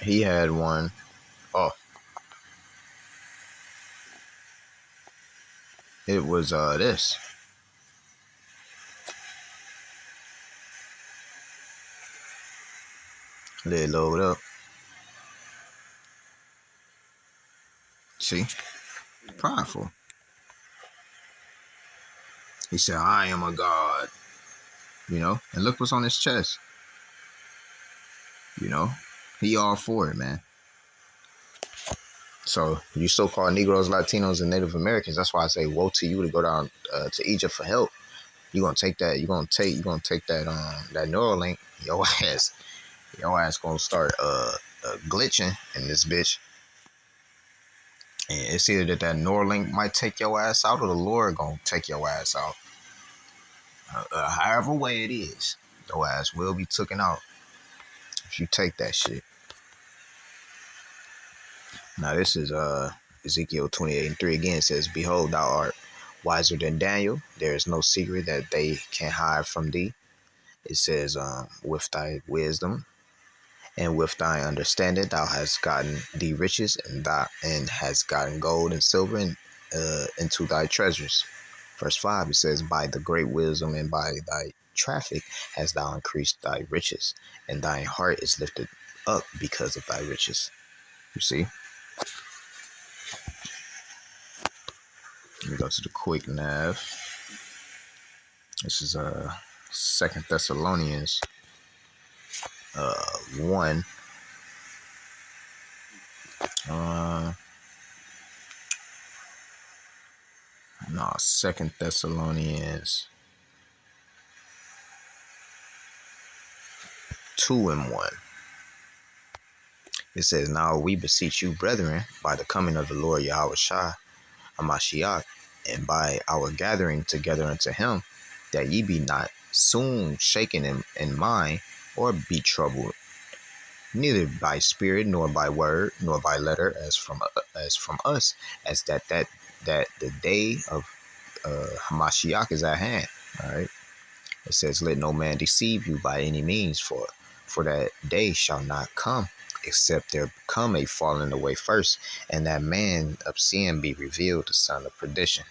he had one. Oh, it was this. Let it load up. See, prideful. He said, I am a god. And look what's on his chest. He all for it, man. So you so-called Negroes, Latinos, and Native Americans. That's why I say, woe to you to go down to Egypt for help. You're gonna take that. You're gonna take that that Neuralink. Your ass gonna start glitching in this bitch. And it's either that Neuralink might take your ass out, or the Lord gonna take your ass out. However way it is, your ass will be taken out if you take that shit. Now this is Ezekiel 28:3 again. It says, Behold, thou art wiser than Daniel. There is no secret that they can hide from thee. It says, with thy wisdom and with thy understanding, thou hast gotten thee riches, and hast gotten gold and silver into thy treasures. Verse 5, it says, By the great wisdom and by thy traffic hast thou increased thy riches, and thine heart is lifted up because of thy riches. You see? Let me go to the quick nav. This is 2 Thessalonians 1. No, 2 Thessalonians 2:1. It says, Now we beseech you, brethren, by the coming of the Lord Yahweh Shai Hamashiach, and by our gathering together unto him, that ye be not soon shaken in mind, or be troubled, neither by spirit, nor by word, nor by letter, as from us, as that the day of Hamashiach is at hand. All right. It says, Let no man deceive you by any means, for that day shall not come, except there come a falling away first, and that man of sin be revealed, the son of perdition,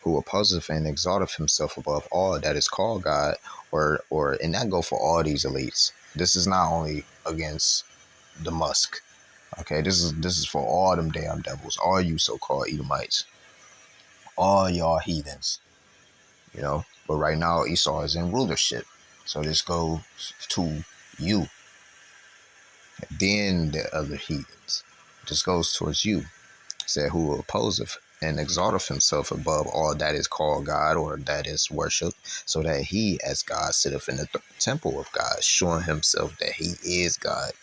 who opposeth and exalteth himself above all that is called God, and that go for all these elites. This is not only against the Musk. Okay, this is for all them damn devils, all you so-called Edomites, all y'all heathens, But right now Esau is in rulership, so this goes to you. Then the other heathens, this goes towards you. Said, who opposeth and exalteth himself above all that is called God, or that is worshipped, so that he as God sitteth in the temple of God, showing himself that he is God.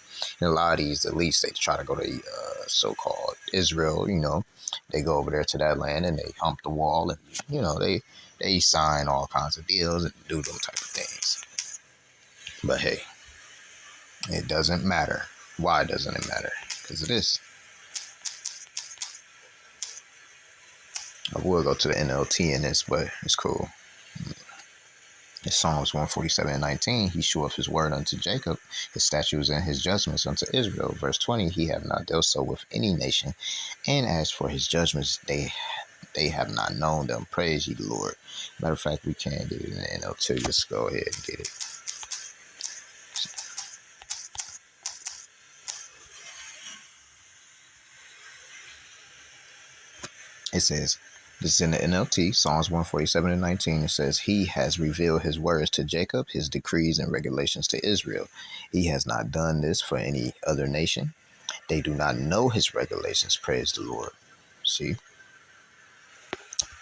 And a lot of these elites, they try to go to so-called Israel. They go over there to that land and they hump the wall, and they sign all kinds of deals and do them type of things. But hey, it doesn't matter. Why doesn't it matter? Because it is. I will go to the NLT in this, but it's cool. In Psalms 147:19, he sheweth his word unto Jacob, his statutes and his judgments unto Israel. Verse 20, he have not dealt so with any nation. And as for his judgments, they have not known them. Praise ye the Lord. Matter of fact, we can get it in the NLT. Let's go ahead and get it. It says, this is in the NLT, Psalms 147:19. It says, he has revealed his words to Jacob, his decrees and regulations to Israel. He has not done this for any other nation. They do not know his regulations. Praise the Lord. See?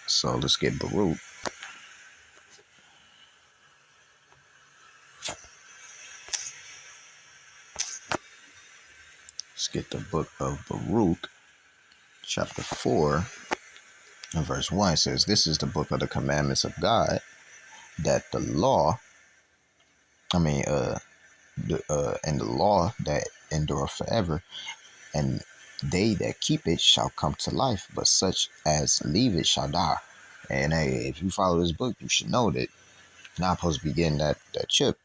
So let's get Baruch. Let's get the book of Baruch, chapter 4, and verse 1. It says, this is the book of the commandments of God, that the law, and the law that endure forever, and they that keep it shall come to life, but such as leave it shall die. And hey, if you follow this book, you should know that you're not supposed to be getting that chip.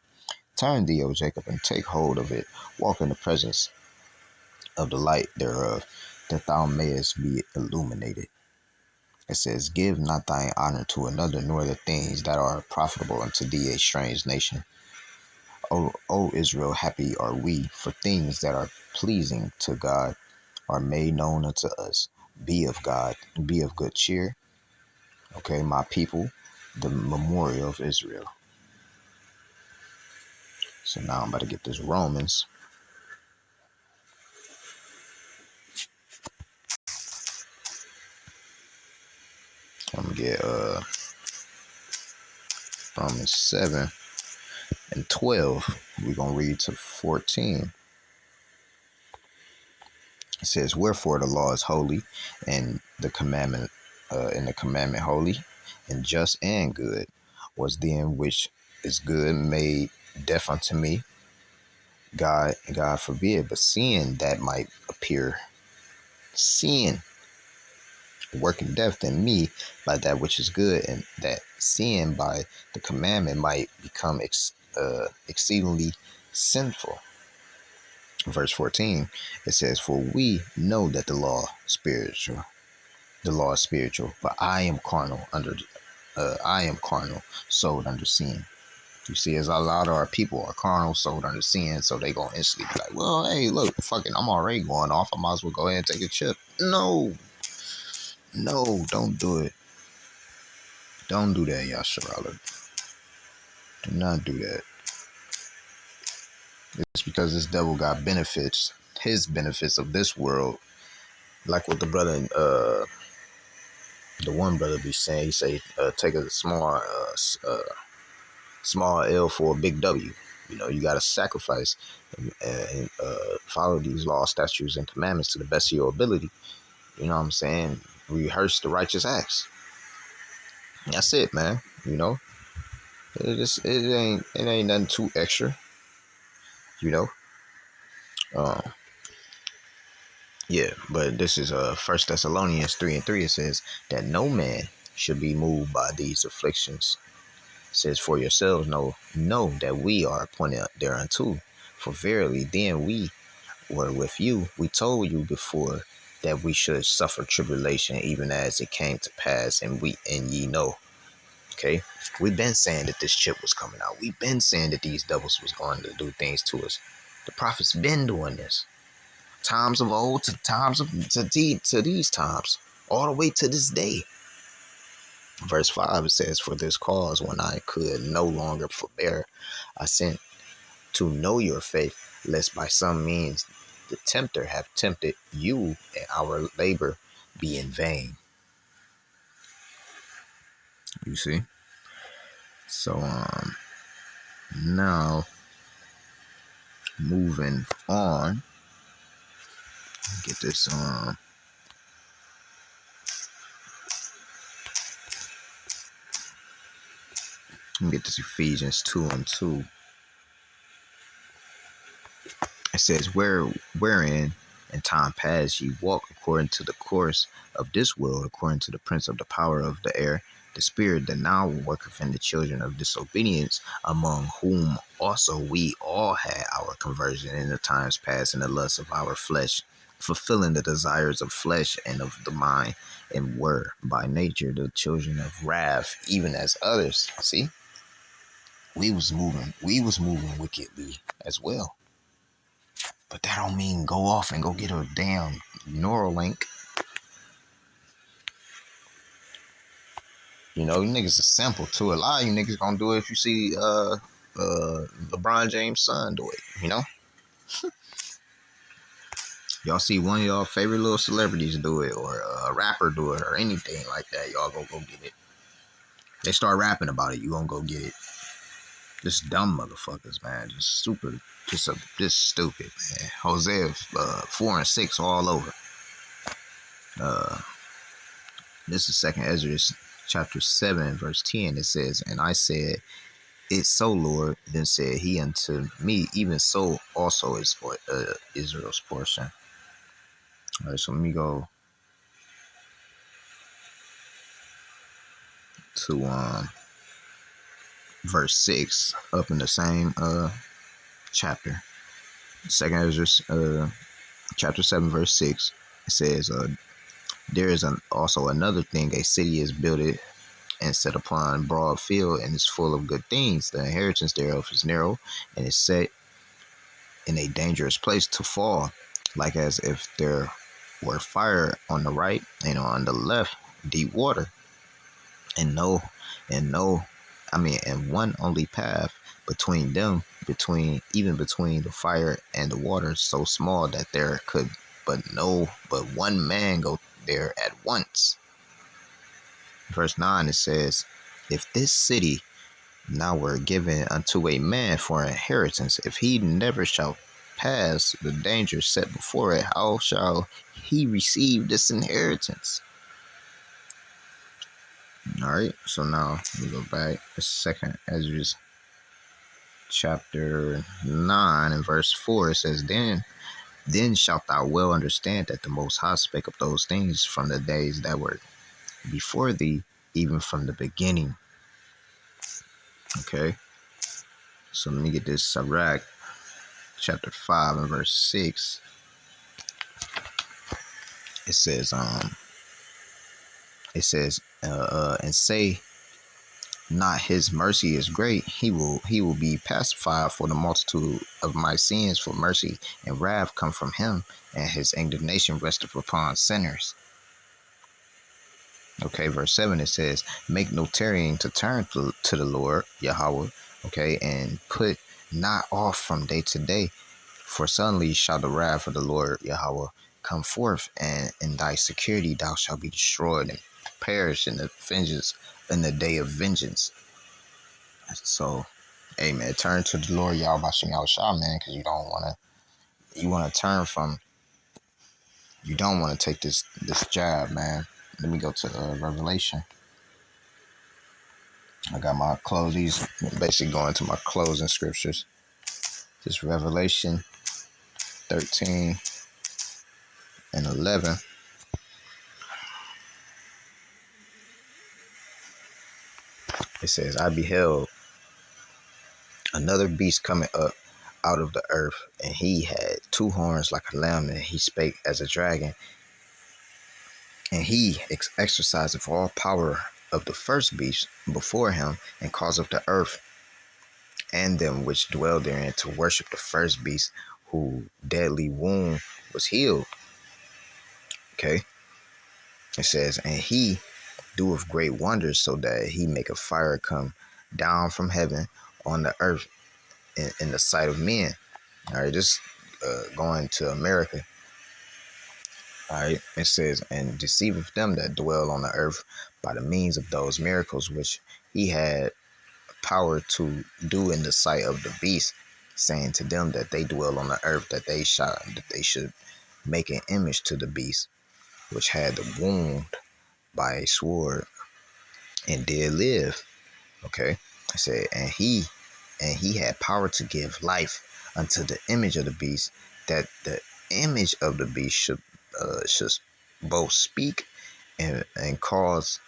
Turn thee, O Jacob, and take hold of it. Walk in the presence of the light thereof, that thou mayest be illuminated. It says, give not thine honor to another, nor the things that are profitable unto thee, a strange nation. O Israel, happy are we, for things that are pleasing to God are made known unto us. Be of God, be of good cheer. Okay, my people, the memorial of Israel. So now I'm about to get this Romans. I'm gonna get Romans 7 and 12. We're gonna read to 14. It says, wherefore the law is holy, and the commandment holy, and just and good. Was then which is good made deaf unto me? God forbid, but seeing that might appear, seeing working death in me by that which is good, and that seeing by the commandment might become exceedingly sinful. Verse 14, it says, for we know that the law is spiritual, but I am carnal, sold under sin. You see, as a lot of our people are carnal, sold under sin, so they gonna instantly be like, well, hey, look, fucking, I'm already going off. I might as well go ahead and take a chip. No, don't do it. Don't do that, Yasharala. Do not do that. It's because this devil got benefits, his benefits of this world. Like what the brother, the one brother be saying, he say, take a small L for a big W. You got to sacrifice and follow these laws, statutes, and commandments to the best of your ability. You know what I'm saying? Rehearse the righteous acts. That's it, man. It ain't nothing too extra. Yeah, but this is 1 Thessalonians 3:3. It says that no man should be moved by these afflictions. It says, for yourselves know that we are appointed thereunto. For verily then we were with you. We told you before that we should suffer tribulation, even as it came to pass, and ye know. Okay, we've been saying that this chip was coming out. We've been saying that these devils was going to do things to us. The prophets been doing this. Times of old to these times, all the way to this day. Verse 5, it says, for this cause, when I could no longer forbear, I sent to know your faith, lest by some means the tempter have tempted you, and our labor be in vain. You see? So now moving on. Get this get this Ephesians 2:2. It says, wherein in time past ye walk according to the course of this world, according to the prince of the power of the air, the spirit that now worketh in the children of disobedience, among whom also we all had our conversion in the times past in the lust of our flesh, fulfilling the desires of flesh and of the mind, and were by nature the children of wrath, even as others. See, we was moving wickedly as well. But that don't mean go off and go get a damn Neuralink. You know, you niggas are simple too. A lot of you niggas gonna do it if you see LeBron James' son do it, you know? Y'all see one of y'all favorite little celebrities do it, or a rapper do it, or anything like that, y'all go get it. They start rapping about it, you gonna go get it. Just dumb motherfuckers, man. Just stupid. Just stupid, man. Hosea 4 and 6 all over. This is 2nd Ezra chapter 7 verse 10. It says, and I said, it's so, Lord. Then said he unto me, even so also is for Israel's portion. All right, so let me go to verse 6 up in the same chapter. 2nd Ezra chapter 7 verse 6. It says, there is also another thing, a city is builded and set upon broad field, and is full of good things. The inheritance thereof is narrow, and is set in a dangerous place to fall, like as if there were fire on the right and on the left deep water, and one only path between them, between the fire and the water, so small that there could but one man go there at once. Verse 9, it says, if this city now were given unto a man for inheritance, if he never shall pass the danger set before it, how shall he receive this inheritance? All right, so now we go back to 2nd Ezra chapter 9 and verse 4. It says, then shalt thou well understand that the Most High spake of those things from the days that were before thee, even from the beginning. Okay, so let me get this. Sirach chapter 5 and verse 6. It says, and say not his mercy is great, he will be pacified for the multitude of my sins, for mercy and wrath come from him, and his indignation resteth upon sinners. Okay, verse 7, it says, make no tarrying to turn to the Lord Yahweh, okay, and put not off from day to day, for suddenly shall the wrath of the Lord Yahweh come forth, and in thy security thou shalt be destroyed and perish in the day of vengeance. So, hey man, turn to the Lord Yahweh Bashem Yahushua, man, because you don't want to take this jab, man. Let me go to Revelation. I got my close. These basically going to my closing scriptures. This Revelation 13 and 11. It says, I beheld another beast coming up out of the earth, and he had 2 horns like a lamb, and he spake as a dragon, and he exerciseth all power of the first beast before him, and causeth the earth and them which dwell therein to worship the first beast, whose deadly wound was healed. Okay. It says, and he doeth great wonders, so that he make a fire come down from heaven on the earth in the sight of men. All right, just going to America. All right, it says, and deceiveth them that dwell on the earth by the means of those miracles which he had power to do in the sight of the beast, saying to them that they dwell on the earth, that they should make an image to the beast, which had the wound by a sword and did live. Okay, I said, and he had power to give life unto the image of the beast, that the image of the beast should both speak and cause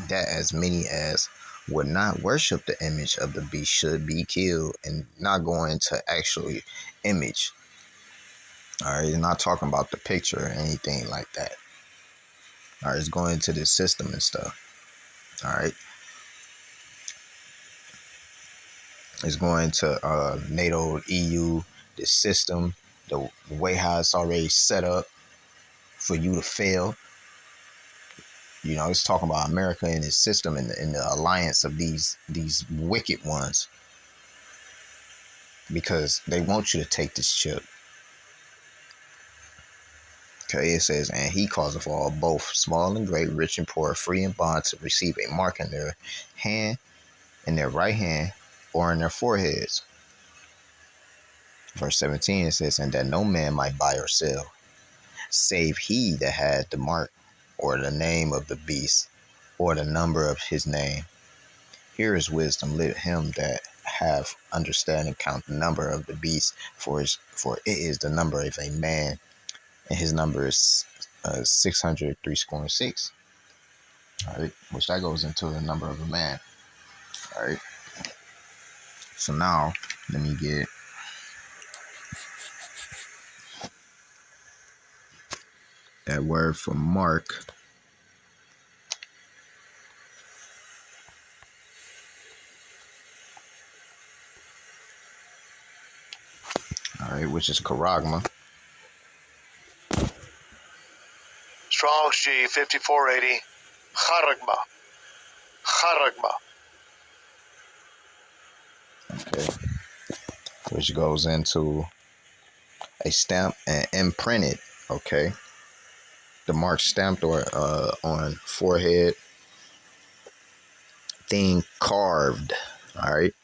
that as many as would not worship the image of the beast should be killed, and not going to actually image. All right, it's not talking about the picture or anything like that. All right, it's going into the system and stuff. All right, it's going to NATO, EU, the system, the way how it's already set up for you to fail. You know, it's talking about America and its system and the alliance of these wicked ones, because they want you to take this chip. Okay, it says, and he causeth all, both small and great, rich and poor, free and bond, to receive a mark in their hand, in their right hand, or in their foreheads. Verse 17, it says, and that no man might buy or sell, save he that had the mark, or the name of the beast, or the number of his name. Here is wisdom. Let him that have understanding count the number of the beast, for it is the number of a man, and his number is 603 All right, which that goes into the number of a man. All right. So now let me get that word for mark. All right, which is charagma. Strong's G 5480. Charagma. Charagma. Okay. Which goes into a stamp and imprinted. Okay. The mark stamped or on forehead, thing carved. All right.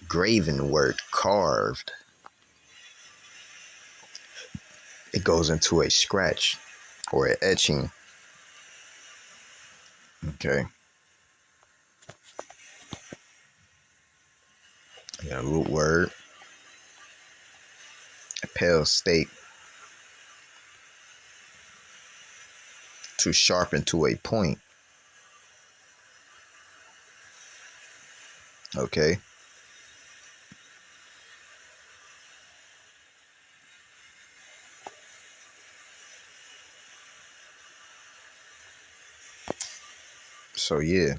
Graven word, carved. It goes into a scratch or an etching. Okay. Yeah, root word. A pale state. To sharpen to a point. Okay. So yeah.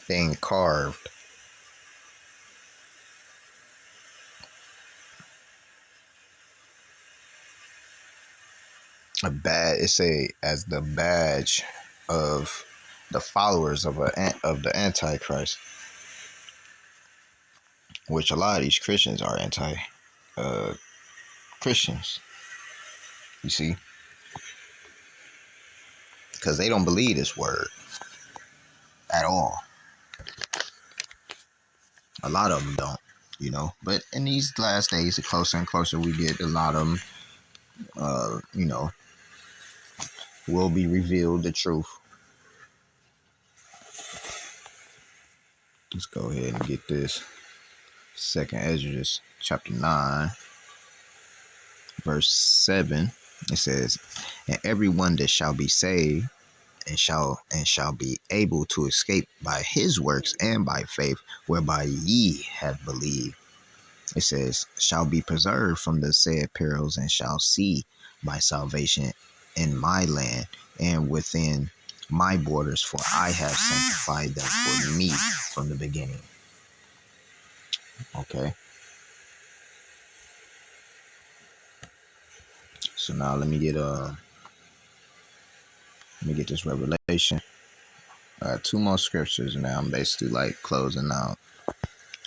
Thing carved. It's a as the badge of the followers of the Antichrist, which a lot of these Christians are anti uh, Christians. You see, because they don't believe this word at all. A lot of them don't, you know. But in these last days, the closer and closer we get, a lot of them, you know, will be revealed the truth. Let's go ahead and get this. Second Ezra, chapter 9, verse 7. It says, and everyone that shall be saved and shall be able to escape by his works and by faith whereby ye have believed. It says, shall be preserved from the said perils, and shall see my salvation in my land and within my borders, for I have sanctified them for me from the beginning. Okay. So now let me get this revelation. Two more scriptures, and now I'm basically like closing out.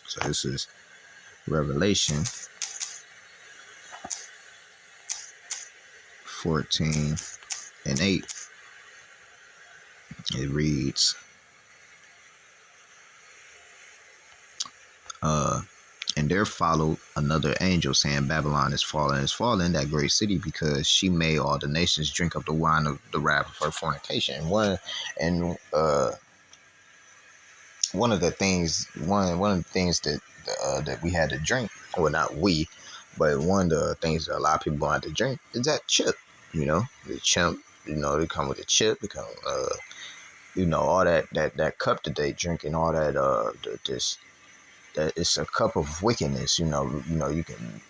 So this is Revelation 14 and 8. It reads, And there followed another angel saying, Babylon is fallen, that great city, because she made all the nations drink of the wine of the wrath of her fornication. And one of the things that we had to drink, well, not we, but one of the things that a lot of people want to drink is that chip. The chimp. They come with a chip. They come, all that cup that they drink and all that. This that it's a cup of wickedness. You can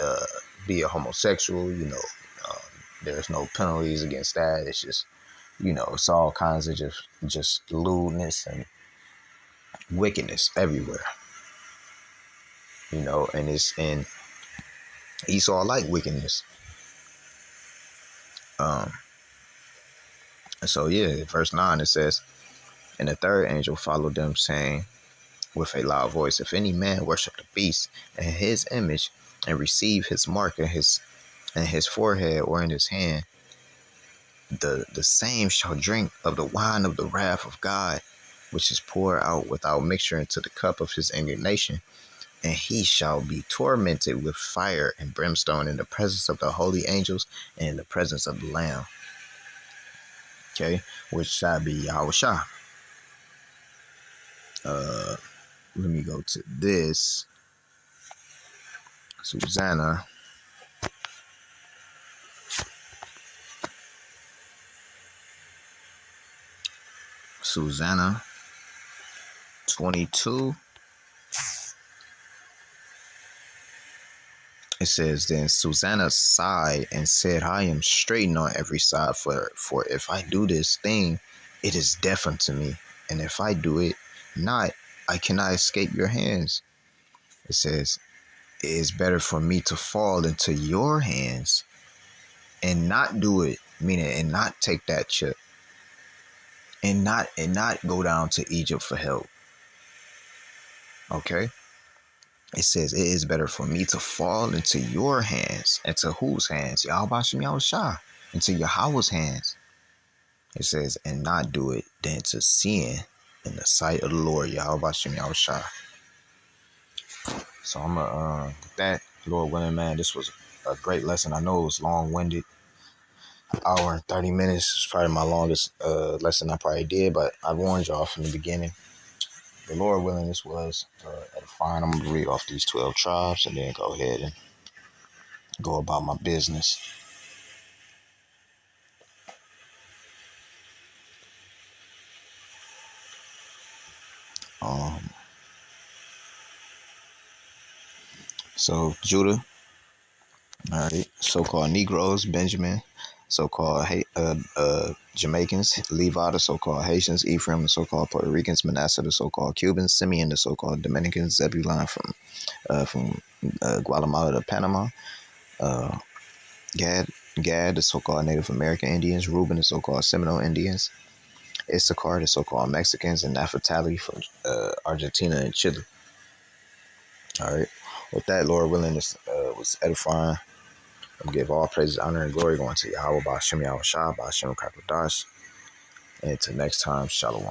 uh, be a homosexual. There's no penalties against that. It's just, it's all kinds of just lewdness and wickedness everywhere. And Esau like wickedness. Um, so yeah, verse 9 it says, and the third angel followed them, saying with a loud voice, if any man worship the beast and his image, and receive his mark in his forehead or in his hand, the same shall drink of the wine of the wrath of God, which is poured out without mixture into the cup of his indignation, and he shall be tormented with fire and brimstone in the presence of the holy angels and in the presence of the Lamb. Okay, which shall be Yahushua. Let me go to this. Susanna. Susanna 22. It says, then Susanna sighed and said, I am straitened on every side, for if I do this thing, it is death unto me. And if I do it not, I cannot escape your hands. It says, it is better for me to fall into your hands and not do it, meaning and not take that chip, and not go down to Egypt for help. Okay? It says, it is better for me to fall into your hands. Into whose hands? Yahweh Shem Yahushua. Into Yahweh's hands. It says, and not do it, than to sin in the sight of the Lord, Yahweh Shem Yahushua. So I'm with that, Lord willing, man, this was a great lesson. I know it was long-winded. An hour and 30 minutes is probably my longest lesson I probably did, but I warned y'all from the beginning. The Lord willing, this was edifying. I'm going to read off these 12 tribes and then go ahead and go about my business. So Judah, all right, so-called Negroes, Benjamin, so-called Jamaicans, Levi, the so-called Haitians, Ephraim, the so-called Puerto Ricans, Manasseh, the so-called Cubans, Simeon, the so-called Dominicans, Zebulon from Guatemala to Panama, Gad, the so-called Native American Indians, Reuben, the so-called Seminole Indians, Issachar, the so-called Mexicans, and Naphtali from Argentina and Chile. All right. With that, Lord willing, this was edifying. I'm give all praises, honor, and glory going to Yahweh, Ba'ashem Yahushua, Ba'ashem Kakodash. And until next time, Shalom.